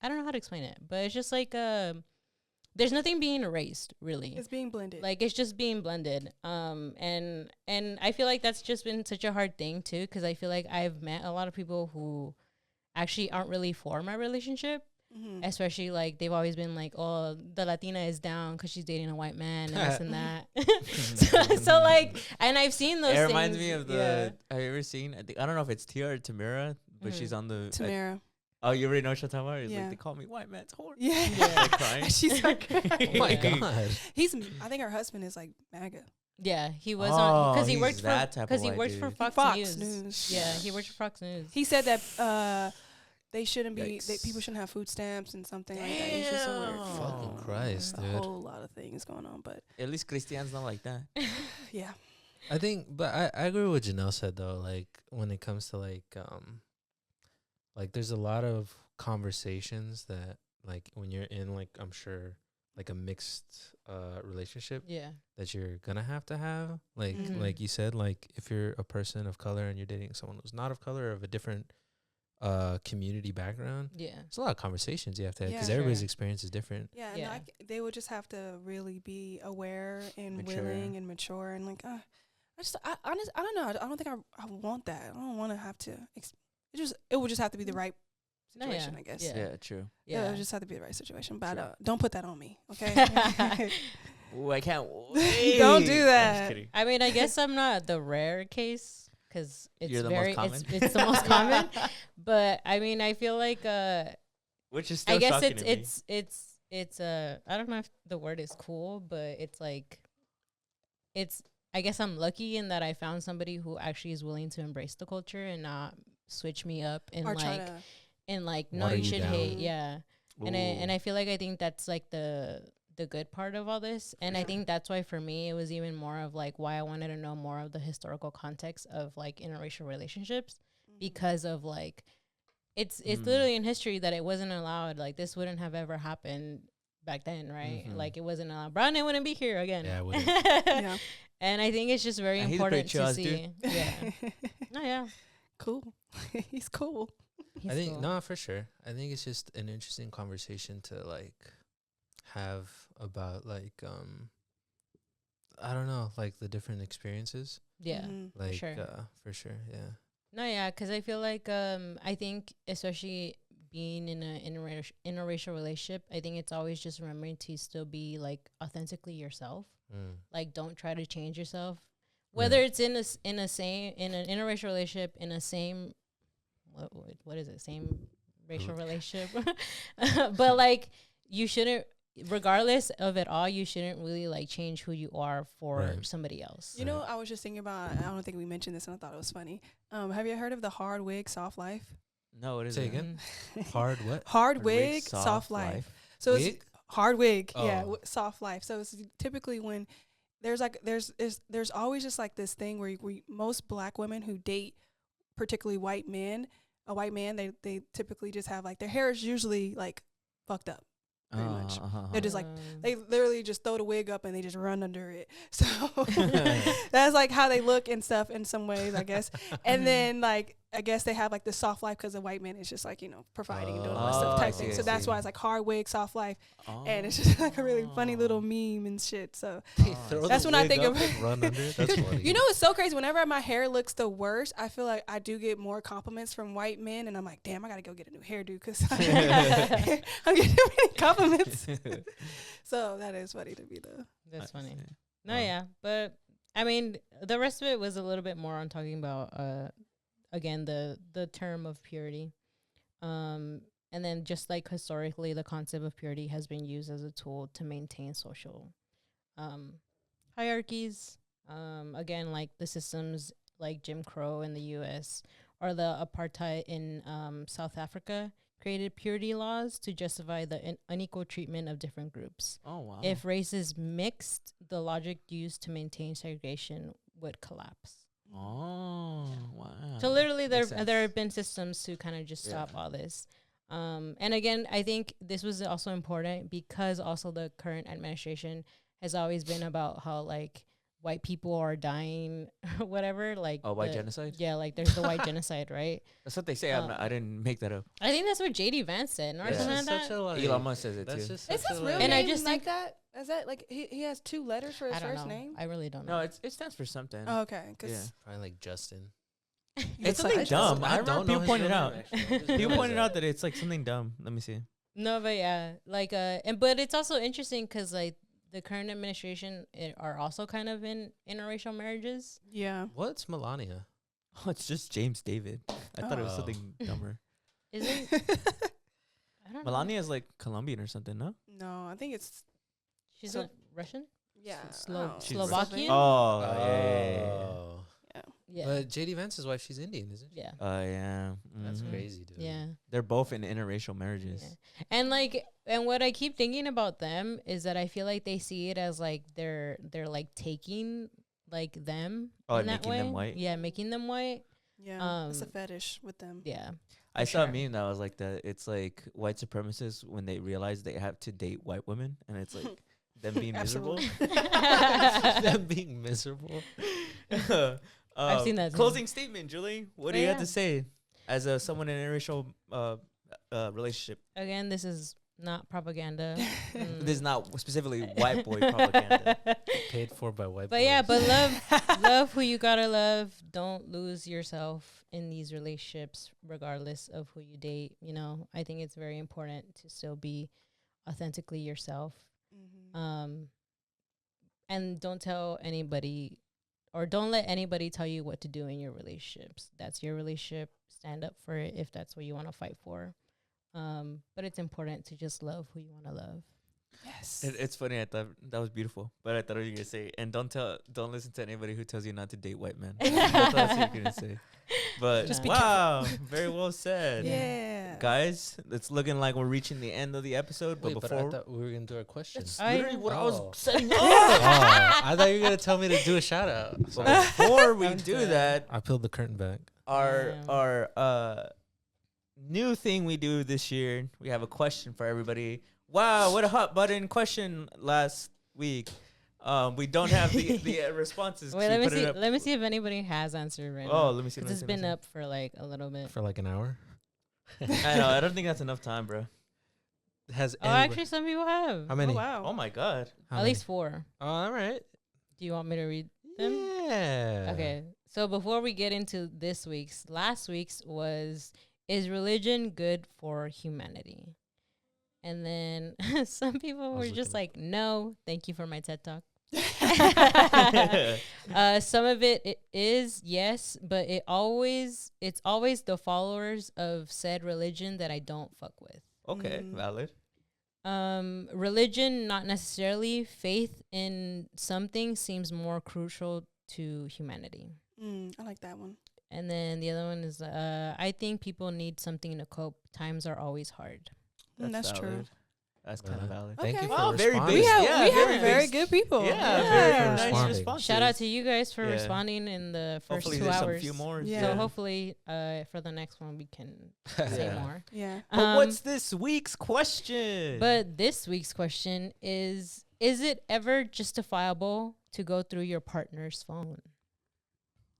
I don't know how to explain it, but it's just like, there's nothing being erased really. It's being blended. Like it's just being blended. And I feel like that's just been such a hard thing too. 'Cause I feel like I've met a lot of people who actually aren't really for my relationship. Especially like they've always been like, oh, the Latina is down because she's dating a white man and this and that. so like, and I've seen those. It reminds me of the. Have you ever seen? I don't know if it's Tia or Tamira, but she's on the. Tamira. Oh, you already know what I'm talking about? It's Yeah. like, they call me white man's whore. Yeah. She's like crying. She's like, Oh my god. I think her husband is like MAGA. Yeah, he was on because he he's worked that for type because of he white worked for dude. Fox News. Yeah, he worked for Fox News. He said that they shouldn't be. Yikes. People shouldn't have food stamps and something like that. It's just so weird. Fucking Christ, A dude. whole lot of things going on, but At least Christian's not like that. yeah. I think, but I agree with what Janelle said though. Like when it comes to like there's a lot of conversations that like when you're in like I'm sure like a mixed relationship that you're gonna have like like you said, like if you're a person of color and you're dating someone who's not of color or of a different community background, there's a lot of conversations you have to have because everybody's experience is different. And they would just have to really be aware and willing and mature and like I don't know. I don't think I want that. I don't want to have to it would just have to be the right situation, I guess. Yeah, true. Yeah, it would just have to be the right situation. But don't put that on me, okay? Ooh, I can't wait. Don't do that. I mean, I guess I'm not the rare case because it's You're the very most common. it's the most common. But I mean, I feel like which is still I guess shocking to me. it's I don't know if the word is cool, but it's like I guess I'm lucky in that I found somebody who actually is willing to embrace the culture and not switch me up and no, you should hate, and I feel like I think that's like the good part of all this, and I think that's why for me it was even more of like why I wanted to know more of the historical context of like interracial relationships, because of like it's literally in history that it wasn't allowed. Like this wouldn't have ever happened back then, right? Like it wasn't allowed. Brownie wouldn't be here again. Yeah, it wouldn't. And I think it's just very important to see. Dude. Yeah. No, yeah. Cool. He's cool. I think no, for sure. I think it's just an interesting conversation to like have about like I don't know, like the different experiences. Yeah, like for sure. For sure, yeah. No, yeah, because I feel like I think especially being in a interracial relationship, I think it's always just remembering to still be like authentically yourself. Like don't try to change yourself whether it's in in an interracial relationship, in a same what is it, same racial relationship, but like you shouldn't, regardless of it all, you shouldn't really like change who you are for somebody else. You know, I was just thinking about, I don't think we mentioned this and I thought it was funny. Have you heard of the hard wig, soft life? No, what is Say it? again. Hard what? Hard wig, soft life. So Wig? it's hard wig, yeah, Oh. soft life. So it's typically when there's always just like this thing where most black women who date particularly white men, a white man, they typically just have like their hair is usually like fucked up. Pretty much. They're just like, they literally just throw the wig up and they just run under it. So that's like how they look and stuff in some ways, I guess. And then like, I guess they have like the soft life because the white man is just like, you know, providing and doing all that stuff type thing. So that's why it's like hard wig, soft life. And it's just like a really funny little meme and shit. So that's when I think of run under it. That's funny. You know, it's so crazy. Whenever my hair looks the worst, I feel like I do get more compliments from white men. And I'm like, damn, I got to go get a new hairdo because I'm getting too many compliments. So that is funny to me, though. That's funny. No, yeah. But, I mean, the rest of it was a little bit more on talking about, again, the term of purity. And then just like historically, the concept of purity has been used as a tool to maintain social hierarchies. Again, like the systems like Jim Crow in the U.S. or the apartheid in South Africa created purity laws to justify the unequal treatment of different groups. Oh, wow. If race is mixed, the logic used to maintain segregation would collapse. Oh, wow. So literally there have been systems to kind of just stop all this. And again, I think this was also important because also the current administration has always been about how like white people are dying, whatever. Like white genocide? Yeah, like there's the white genocide, right? That's what they say. I didn't make that up. I think that's what JD Vance said, or something like that. Elon Musk says it too. Is his real and name I just like that? Is that like he has 2 letters for his first name? I really don't know. No, it stands for something. Oh, okay, because probably like Justin. It's something dumb. I remember people pointed out. People People pointed out that it's like something dumb. Let me see. No, but yeah, like but it's also interesting because like the current administration are also kind of in interracial marriages. Yeah. What's Melania? Oh, it's just James David. I thought it was something dumber. Isn't I don't know. Melania is like Colombian or something, no? No, I think it's She's not Russian? yeah. Slovakian? Oh, yeah. Yeah. But JD Vance's wife, she's Indian, isn't she? Yeah. Yeah. That's Mhm. crazy, dude. Yeah. They're both in interracial marriages. Yeah. And what I keep thinking about them is that I feel like they see it as like they're like taking like them in that making way. them white? Yeah, making them white. Yeah, it's a fetish with them. Yeah. I saw a meme that was like that. It's like white supremacists when they realize they have to date white women, and it's like them being miserable. Them being miserable. I've seen that. Closing statement, Julie. What do you have to say as someone in an interracial relationship? Again, this is not propaganda. This is not specifically white boy propaganda. Paid for by white But boys. yeah, but love who you gotta love. Don't lose yourself in these relationships, regardless of who you date. You know, I think it's very important to still be authentically yourself. Mm-hmm. And don't tell anybody, or don't let anybody tell you what to do in your relationships. That's your relationship. Stand up for it if that's what you want to fight for. But it's important to just love who you want to love. Yes. It's funny. I thought that was beautiful, but I thought what you were gonna say. And don't listen to anybody who tells you not to date white men. That's what you were gonna say. But Just be wow, very well said. Yeah. Guys, it's looking like we're reaching the end of the episode. Wait, But but before I thought we were gonna do our questions. that's literally what I was Oh. setting up. I thought you were gonna tell me to do a shout out. So before we do that, I peeled the curtain back. our new thing we do this year, we have a question for everybody. Wow, what a hot button question last week. We don't have the responses. Wait, to put it up. let me see if anybody has answered right Oh, now. let me see. 'Cause it's been up for like a little bit. For like an hour. I know. I don't think that's enough time, bro. Has Oh, actually, some people have. How many? Oh, wow. Oh my god. How At many? least 4. Oh, all right. Do you want me to read them? Yeah. Okay. So before we get into this week's, last week's was, is religion good for humanity? And then some people were just like, no, thank you for my TED Talk. Some of it is, yes, but it's always the followers of said religion that I don't fuck with. Okay, valid. Religion, not necessarily. Faith in something seems more crucial to humanity. I like that one. And then the other one is, I think people need something to cope. Times are always hard. That's valid. true. That's kind of valid. Okay. Thank you Wow, for very responding. We have Yeah, very big. good people. Yeah, Yeah. very Yeah. nice Responding. responses. Shout out to you guys for Yeah. responding in the first Hopefully 2 there's hours. some few more. Yeah. So hopefully, for the next one we can say Yeah. more. Yeah. But what's this week's question? But this week's question is it ever justifiable to go through your partner's phone?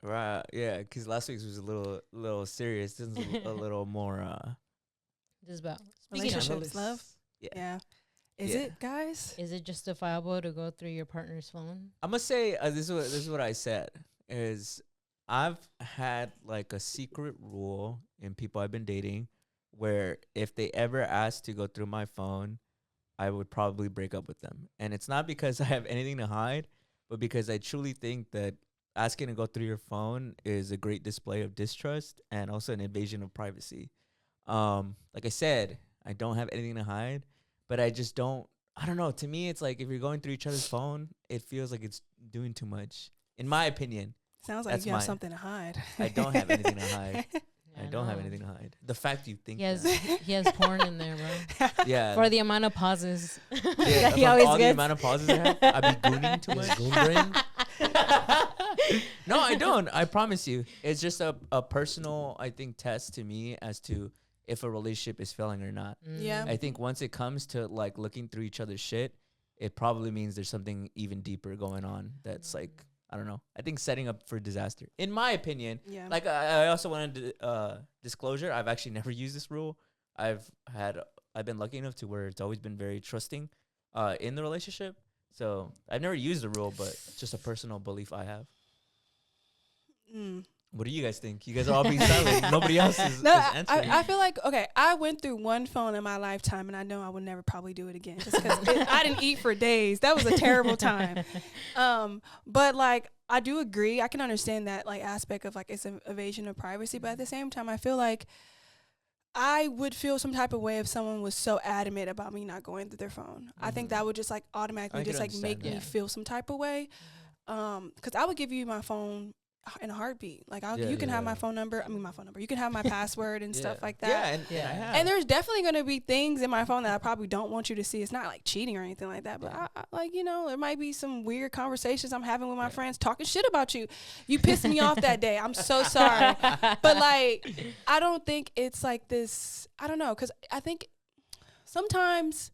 Right, yeah, because last week's was a little serious. This is a little more. This is about speaking of, Relationships, love. Yeah. Yeah. Is Yeah. it, guys? is it justifiable to go through your partner's phone? I'm gonna say this is what I said is I've had like a secret rule in people I've been dating where if they ever ask to go through my phone, I would probably break up with them. And it's not because I have anything to hide, but because I truly think that asking to go through your phone is a great display of distrust and also an invasion of privacy. Like I said, I don't have anything to hide, but I just don't. I don't know. To me, it's like if you're going through each other's phone, it feels like it's doing too much, in my opinion. Sounds like That's you have mine. something to hide. I don't have anything to hide. Yeah, I don't have know. anything to hide. The fact you think He has that. he has porn in there, bro. Yeah. For the amount of pauses Yeah, that he from always all the gets. amount of pauses I have, I be gooning too His much. goon brain? No, I don't. I promise you. It's just a personal, I think, test to me as to if a relationship is failing or not. Yeah. I think once it comes to like looking through each other's shit, it probably means there's something even deeper going on that's like, I don't know. I think setting up for disaster. In my opinion, Yeah. like I also wanted to, disclosure, I've actually never used this rule. I've been lucky enough to where it's always been very trusting in the relationship. So I've never used the rule, but it's just a personal belief I have. What do you guys think? You guys are all being silent. Nobody else is answering. I feel like, okay, I went through one phone in my lifetime, and I know I will never probably do it again. Just because I didn't eat for days. That was a terrible time. But, like, I do agree. I can understand that, like, aspect of, like, it's an evasion of privacy. But at the same time, I feel like I would feel some type of way if someone was so adamant about me not going through their phone. I think that would just, like, automatically I can just, like, make understand me that. feel some type of way. Because I would give you my phone in a heartbeat. Like, you can have my phone number. You can have my password and stuff like that. Yeah, and I have. And there's definitely going to be things in my phone that I probably don't want you to see. It's not like cheating or anything like that. But I like, you know, there might be some weird conversations I'm having with my friends talking shit about you. You pissed me off that day. I'm so sorry. But like, I don't think it's like this. I don't know. Because I think sometimes,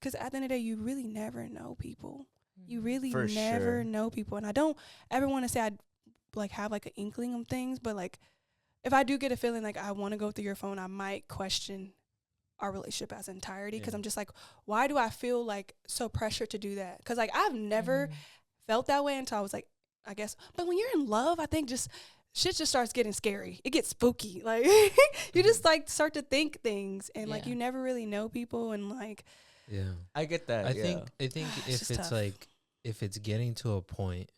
because at the end of the day, you really never know people. You really For never sure. know people. And I don't ever want to say I like have like an inkling of things, but like if I do get a feeling like I want to go through your phone, I might question our relationship as entirety, because I'm just like, why do I feel like so pressured to do that? Because like I've never felt that way until I was like, I guess. But when you're in love, I think just shit just starts getting scary. It gets spooky. Like you just like start to think things, and like you never really know people, and like Yeah. I get that. I think if just it's tough. like if it's getting to a point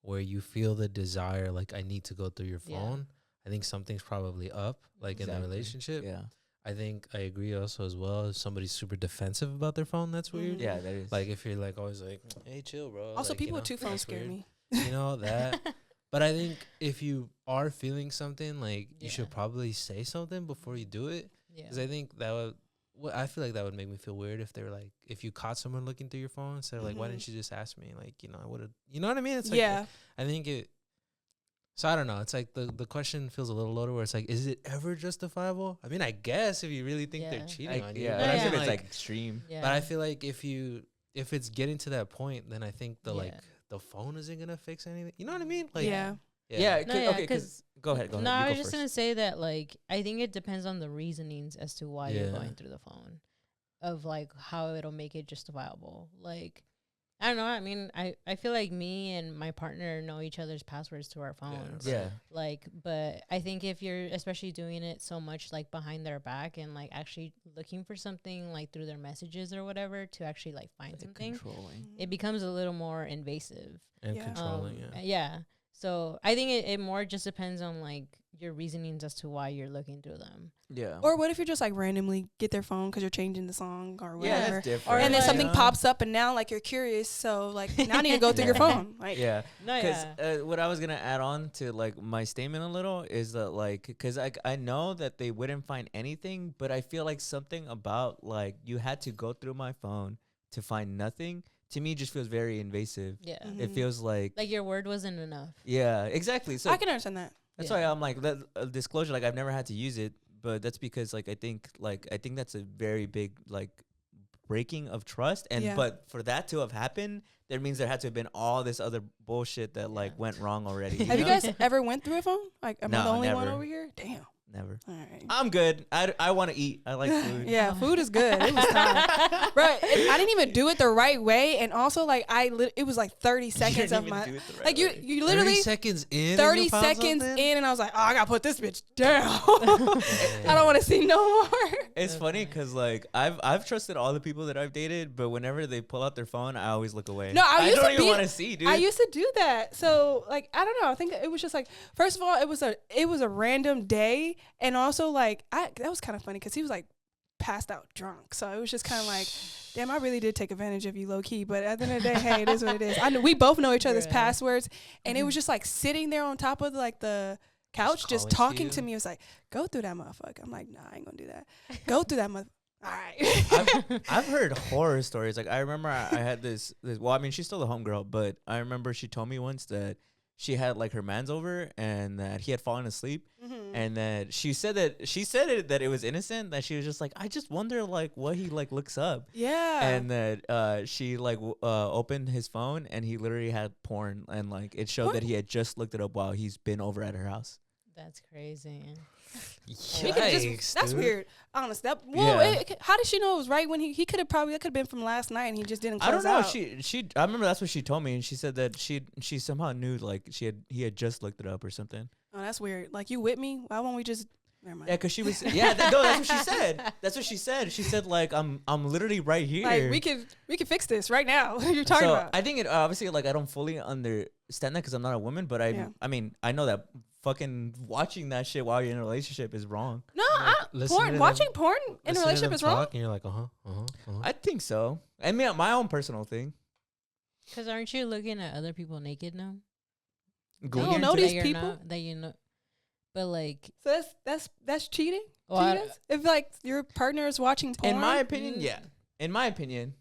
where you feel the desire, like I need to go through your Yeah. phone, I think something's probably up, like in the Exactly. relationship. Yeah. I think I agree also as well. If somebody's super defensive about their phone, that's weird. Yeah, that is. Like if you're like always like, hey, chill, bro. also like, people you with two know, phones that's scare weird. me. You know that. But I think if you are feeling something, like you Yeah. should probably say something before you do it. Yeah. Because I think that would. I feel like that would make me feel weird if they were like, if you caught someone looking through your phone, instead of like, why didn't you just ask me? Like, you know, I would have. You know what I mean? It's like, Yeah. I think it. So I don't know. It's like the question feels a little loaded. Where it's like, is it ever justifiable? I mean, I guess if you really think they're Yeah. cheating on you. Yeah, but I I think feel it's like extreme. Yeah. But I feel like if it's getting to that point, then I think like Yeah. the phone isn't gonna fix anything. You know what I mean? Like Yeah. Yeah. No, yeah, Okay. 'Cause go ahead. Go ahead. No, you I go was just first. gonna say that like I think it depends on the reasonings as to why you're Yeah. going through the phone, of like how it'll make it justifiable. Like I don't know. I mean, I feel like me and my partner know each other's passwords to our phones. Yeah. Like, but I think if you're especially doing it so much like behind their back and like actually looking for something like through their messages or whatever to actually like find something, Controlling. it becomes a little more invasive And Yeah. controlling. Yeah. So I think it more just depends on like your reasonings as to why you're looking through them. Yeah. Or what if you're just like randomly get their phone because you're changing the song or Yeah, whatever, that's different. and then like- something pops up and now like you're curious, so like now I need to go through your phone. Like, Yeah. No, Because what I was gonna add on to like my statement a little is that like, because I know that they wouldn't find anything, but I feel like something about like you had to go through my phone to find nothing. To me, just feels very invasive. Yeah. It feels like Like your word wasn't enough. yeah, exactly. So I can understand that. that's Yeah. why I'm like that disclosure. Like I've never had to use it, but that's because like I think that's a very big like breaking of trust. And Yeah. but for that to have happened, that means there had to have been all this other bullshit that like Yeah. went wrong already. Have you know? guys ever went through a phone? Like, am I the No, only one never. over here? Damn. Never. All right. I'm good. I want to eat. I like food. Yeah, food is good. It was time. Bro, I didn't even do it the right way, and also like it was like 30 seconds of my like you 30 literally seconds in. 30 and you found seconds something? in, and I was like, oh, I gotta put this bitch down. I don't want to see no more. It's funny because like I've trusted all the people that I've dated, but whenever they pull out their phone, I always look away. No, I used don't to even be- want to see, dude. I used to do that. So like I don't know. I think it was just like first of all, it was a random day, and also like that was kind of funny because he was like passed out drunk. So it was just kind of like, damn, I really did take advantage of you low key. But at the end of the day, hey, it is what it is. I know we both know each other's Right. passwords, and it was just like sitting there on top of like the couch, just calling to talking you. to me. It was like, go through that motherfucker. I'm like, nah, I ain't gonna do that. Go through that mother. All right. I've heard horror stories. Like I remember I had this. Well, I mean, she's still a homegirl, but I remember she told me once that she had like her man's over and that he had fallen asleep, and that she said that it was innocent. That she was just like, I just wonder like what he like looks up, Yeah. and that she like opened his phone and he literally had porn, and like it showed that he had just looked it up while he's been over at her house. That's crazy. We could Yikes, that's dude. weird. Honest. Yeah. How did she know it was right when he could have probably that could have been from last night and he just didn't I close don't know. out. She I remember that's what she told me, and she said that she somehow knew like he had just looked it up or something. Oh, that's weird. Like you with me? Why won't we just? Never mind. Yeah, cause she was. Yeah, no, that's what she said. That's what she said. She said like I'm literally right here. Like we could fix this right now. What are you talking so about? I think it obviously like I don't fully understand that because I'm not a woman, but Yeah. I mean I know that fucking watching that shit while you're in a relationship is wrong. No, listen to them- watching porn in a Listen to relationship them is wrong. talk, and you're like, I think so. I mean my own personal thing. Because aren't you looking at other people naked now? Going don't into know that- these you're people? not- that you know. But like, So that's cheating. well, to you I- guys? If like your partner is watching porn, In my opinion, Mm. yeah. In my opinion,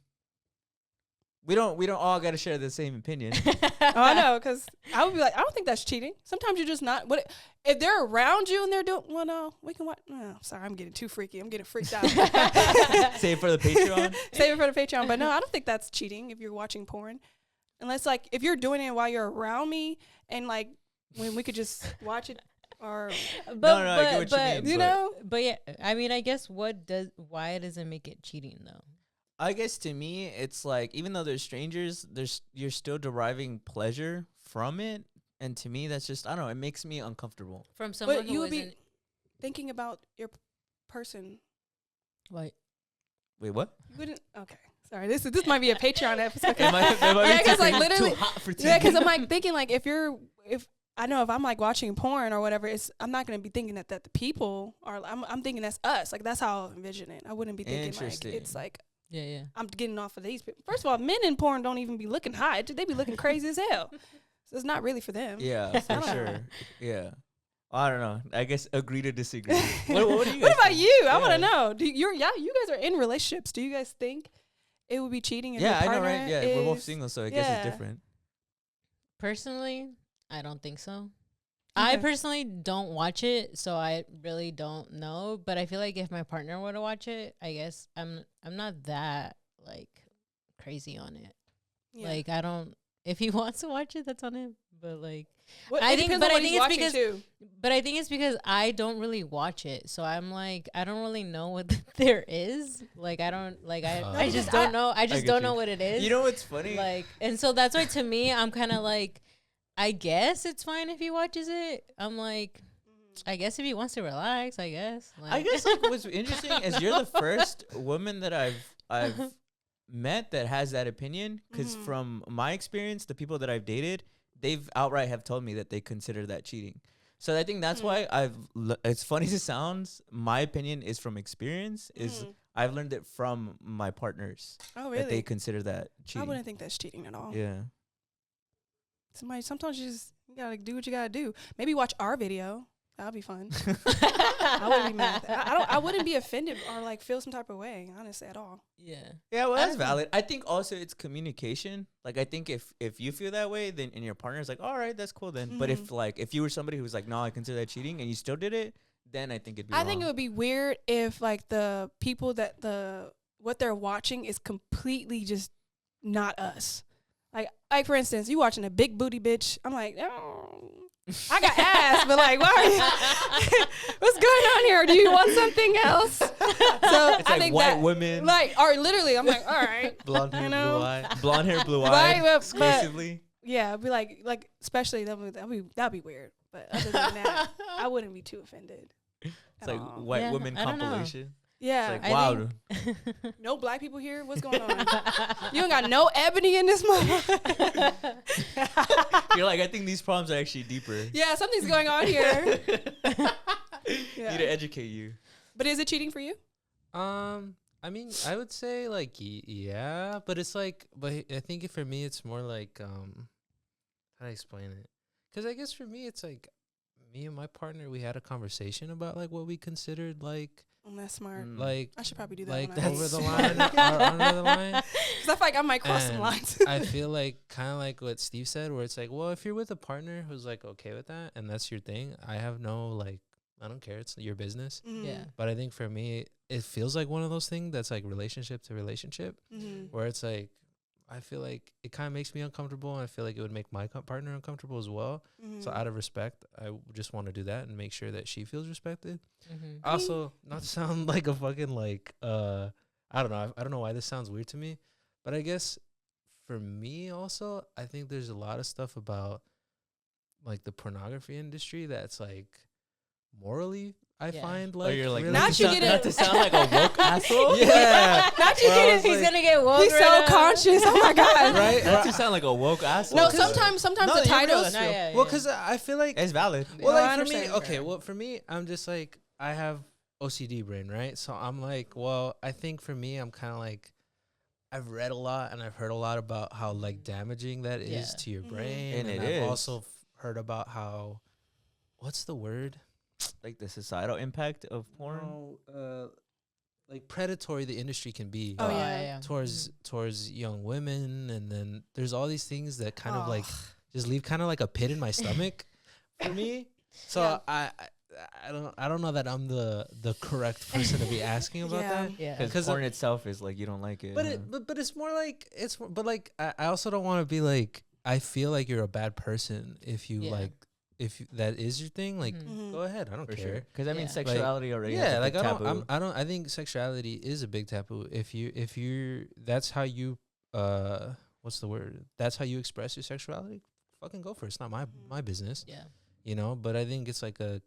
we don't all got to share the same opinion. oh, I know, because I would be like, I don't think that's cheating. Sometimes you're just not. What if they're around you and they're doing? Well, no, we can watch. Oh, sorry, I'm getting too freaky. I'm getting freaked out. Save for the Patreon. Save it for the Patreon. But no, I don't think that's cheating if you're watching porn, unless like if you're doing it while you're around me and like when we could just watch it or but, No, I get what you but, mean. you but- know. But yeah, I mean, I guess why does it make it cheating though? I guess to me, it's like even though they're strangers, you're still deriving pleasure from it, and to me, that's just I don't know. It makes me uncomfortable. From someone But who you would be isn't thinking about your person. like. Wait, what? You wouldn't. Okay, sorry. This might be a Patreon episode. Am I Yeah, 'cause, like, too literally- hot for Yeah, because TV? I'm like thinking like if I know if I'm like watching porn or whatever, I'm not gonna be thinking that the people are. I'm thinking that's us. Like that's how I envision it. I wouldn't be thinking like Interesting. it's like Yeah. I'm getting off of these people. First of all, men in porn don't even be looking hot. They be looking crazy as hell. So it's not really for them. Yeah, I for don't know. sure. Yeah, I don't know. I guess agree to disagree. What do you? What guys about think? you? I want Yeah. to know. You guys are in relationships. Do you guys think it would be cheating if your Yeah, I know, partner right? Yeah, we're both is- single, so I guess yeah. it's different. Personally, I don't think so. I Okay. personally don't watch it, so I really don't know. But I feel like if my partner were to watch it, I guess I'm not that like crazy on it. Yeah. Like I don't. if he wants to watch it, that's on him. But like, What, I it think, depends but on I what think he's it's watching because, too. but I think it's because I don't really watch it, so I'm like, I don't really know what there is. Like, I don't like, I just don't know. I just get don't you. know what it is. You know what's funny? Like, and so that's why to me, I'm kind of like, I guess it's fine if he watches it. I'm like, I guess if he wants to relax, I guess. Like, I guess like what's interesting is you're the first woman that I've met that has that opinion. Because from my experience, the people that I've dated, they've outright have told me that they consider that cheating. So I think that's why it's funny as it sounds, my opinion is from experience. Is I've learned it from my partners. Oh, really? That they consider that cheating. I wouldn't think that's cheating at all. Yeah. Sometimes you gotta do what you gotta do. Maybe watch our video. That'll be fun. I wouldn't be mad. I wouldn't be offended or like feel some type of way, honestly, at all. yeah. Yeah, well, that's valid. I think also it's communication. Like, I think if you feel that way, then and your partner's like, all right, that's cool then. But if you were somebody who's like, no, I consider that cheating, and you still did it, then I think it'd be I wrong. think it would be weird if like the people that what they're watching is completely just not us. Like for instance, you watching a big booty bitch. I'm like, oh, I got ass, but like, why are you, what's going on here? Do you want something else? So It's I like think white that, women, like, or literally, I'm like, all right, Blonde hair, You know? blue eye. blonde hair, blue Right, eye, but- exclusively. yeah, it'd be like, especially that'd be weird. But other than that, I wouldn't be too offended. It's at like all. white Yeah, women I don't know. compilation. Yeah, It's like, I wow. think- no black people here. What's going on? You ain't got no ebony in this motherfucker. You're like, I think these problems are actually deeper. Yeah, something's going on here. Need to educate you. But is it cheating for you? I mean, I would say like yeah, but it's like, but I think for me it's more like how do I explain it? Because I guess for me it's like me and my partner, we had a conversation about like what we considered like That's smart. like I should probably do that. like when I over date. the line or under the line. Because I feel like I might cross some And lines. I feel like kind of like what Steve said, where it's like, well, if you're with a partner who's like okay with that and that's your thing, I have no like, I don't care. It's your business. Yeah. But I think for me, it feels like one of those things that's like relationship to relationship, where it's like, I feel like it kind of makes me uncomfortable, and I feel like it would make my partner uncomfortable as well. So out of respect, I just want to do that and make sure that she feels respected. Also, not to sound like a fucking like I don't know. I don't know why this sounds weird to me, but I guess for me also, I think there's a lot of stuff about like the pornography industry that's like morally I find like you're like, really Not you get it- not to sound like a woke asshole. yeah. Not you Where I get was it. He's like- gonna get woke. He's so right now. conscious. Oh my god. right? Not to sound like a woke asshole. No, 'Cause- sometimes No, the you're real, titles. that's real. Yeah, Well, because I feel like It's valid. well, No, I like for me, understand. okay. Well, for me, I'm just like I have OCD brain, right? So I'm like, well, I think for me, I'm kind of like I've read a lot and I've heard a lot about how like damaging that is Yeah. to your brain, And it I've is. also heard about how what's the word? Like the societal impact of porn. No, like predatory the industry can be. Oh, yeah. towards young women, and then there's all these things that kind of like just leave kind of like a pit in my stomach for me. So Yeah. I don't know that I'm the correct person to be asking about Yeah. that. Yeah. Because 'Cause porn itself is like you don't like it. But huh? but it's more like but like I also don't want to be like I feel like you're a bad person if you Yeah. like if that is your thing, like Mhm. go ahead, I don't For care. sure. Because I mean, Yeah. sexuality already. has Yeah, a like big I taboo. don't I think sexuality is a big taboo. If you're that's how you what's the word? That's how you express your sexuality. Fucking go for it. It's not my business, Yeah. you know. But I think it's like a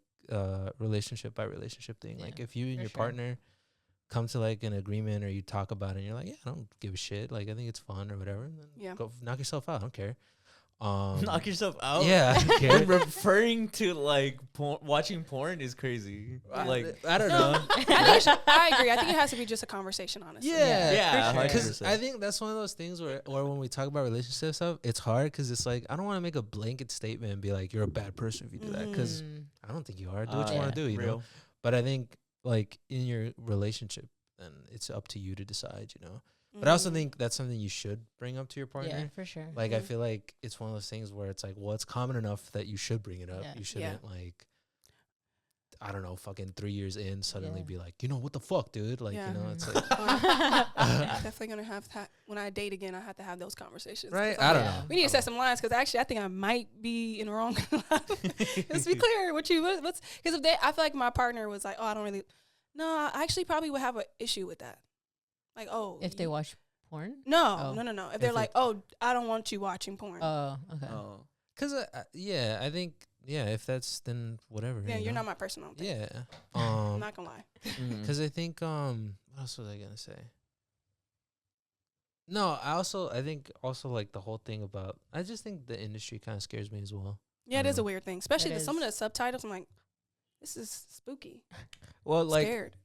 relationship by relationship thing. Yeah, Like if you and for your sure. partner come to like an agreement or you talk about it and you're like, yeah, I don't give a shit. Like I think it's fun or whatever. And then Yeah. go knock yourself out. I don't care. Knock yourself out. Yeah, I don't When care. referring to like watching porn is crazy. Yeah. Like I don't No, know. I agree. I think it has to be just a conversation, honestly. Yeah, Yeah, for sure. 'Cause 100%. I think that's one of those things where when we talk about relationship stuff, it's hard because it's like I don't want to make a blanket statement and be like you're a bad person if you do that because I don't think you are. Do what you want to do, you know. real. But I think like in your relationship, then it's up to you to decide, you know. But I also think that's something you should bring up to your partner. Yeah, for sure. Like I feel like it's one of those things where it's like, well, it's common enough that you should bring it up. Yeah. You shouldn't like. I don't know, fucking 3 years in, suddenly Yeah. be like, you know, what the fuck, dude? Like, Yeah. you know, it's Mhm. like, Definitely gonna have to when I date again. I have to have those conversations. 'Cause right? I'm I don't like, know. We need to set some lines because actually I think I might be in the wrong. Let's be clear. What's because if I feel like my partner was like, oh, I don't really. No, I actually probably would have an issue with that. Like, oh, If they watch porn. no, Oh. no. If they're like, oh, I don't want you watching porn. Oh, okay. Oh. Because, yeah, I think, yeah, if that's, then whatever. yeah, you you're know? not my person. I don't think. Yeah. I'm not gonna lie. Mhm. Because I think, what else was I going to say? No, I think also, like, the whole thing about, I just think the industry kind of scares me as well. Yeah, it is a weird thing, especially It some of is. the subtitles. I'm like, this is spooky. Well, like Scared.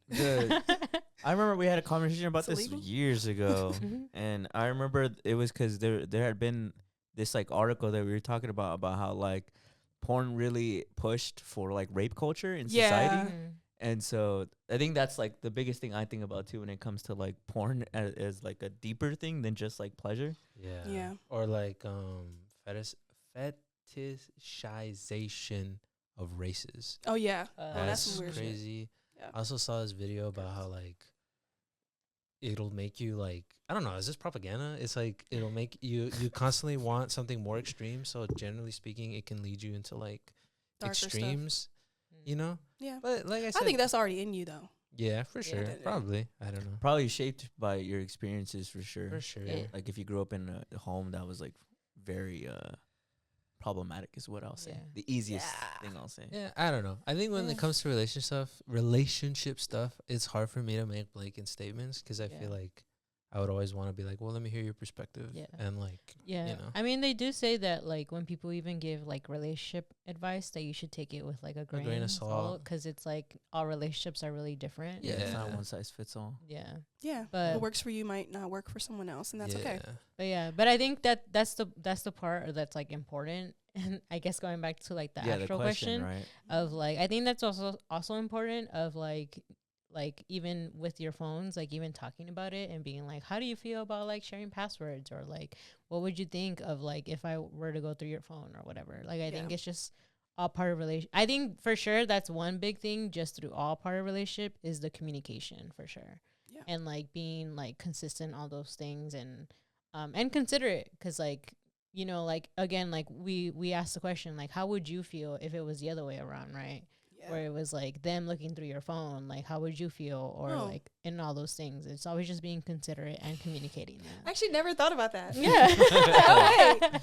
I remember we had a conversation about It's this illegal? years ago, Mhm. and I remember it was because there had been this like article that we were talking about how like porn really pushed for like rape culture in Yeah. society, Mhm. and so I think that's like the biggest thing I think about too when it comes to like porn as like a deeper thing than just like pleasure. Yeah. Yeah. Or, like, fetishization of races. Oh yeah. Oh, that's That's some weird shit. crazy. Yeah. I also saw this video about how, like, it'll make you, like, I don't know, is this propaganda? It's like it'll make you constantly want something more extreme, so generally speaking it can lead you into, like, Darker stuff. extremes, you know? Yeah. But like I said, I think that's already in you though. yeah, for Yeah. sure. Yeah. Probably. I don't know. Probably shaped by your experiences for sure. For sure. Yeah. Like if you grew up in a home that was like very problematic is what I'll say. Yeah. The easiest Yeah. thing I'll say. Yeah, I don't know. I think when Yeah. it comes to relationship stuff, it's hard for me to make blanket statements because I Yeah. feel like I would always want to be like, well, let me hear your perspective. Yeah. And, like, Yeah. you know. I mean, they do say that, like, when people even give, like, relationship advice, that you should take it with, like, a grain of salt. because it's, like, all relationships are really different. Yeah, it's not Yeah. one size fits all. Yeah. Yeah. But- what works for you might not work for someone else, and that's okay. But I think that's the part that's, like, important. And I guess going back to, like, the Yeah, the actual question, question right? of, like, I think that's also important of, like even with your phones, like, even talking about it and being like, how do you feel about, like, sharing passwords, or, like, what would you think of, like, if I were to go through your phone or whatever. Like, I think Yeah. it's just all part of relation. I think for sure that's one big thing just through all part of relationship is the communication, for sure. Yeah. And, like, being, like, consistent, all those things, and considerate, because, like, you know, like, again, like, we asked the question, like, how would you feel if it was the other way around, right? Yeah. Where it was like them looking through your phone, like, how would you feel, or Oh. like, and all those things. It's always just being considerate and communicating I that. actually never thought about that. Yeah.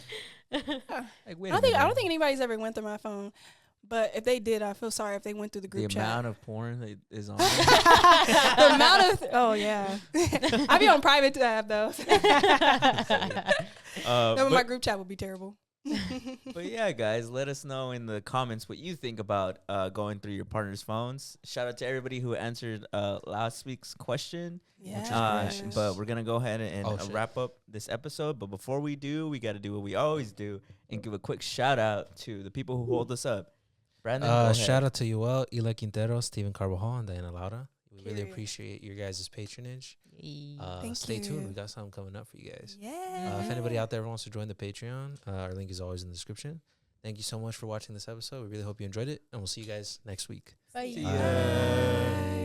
Like, wait I don't think anybody's ever went through my phone, but if they did, I feel sorry if they went through the the group chat. amount of porn that is on. The amount of oh yeah, I be on private tab though. No, my but, group chat would be terrible. but yeah, guys, let us know in the comments what you think about going through your partner's phones. Shout out to everybody who answered last week's question. Yeah. But we're gonna go ahead and Oh, shit. wrap up this episode. But before we do, we got to do what we always do and give a quick shout out to the people who hold us up. Brandon, go ahead. Shout out to Yuel, Ila Quintero, Steven Carvajal, and Diana Laura. We really Period. appreciate your guys' patronage. Thank Stay tuned. you. We got something coming up for you guys. Yeah. If anybody out there wants to join the Patreon, our link is always in the description. Thank you so much for watching this episode. We really hope you enjoyed it, and we'll see you guys next week. Bye. See ya. Bye.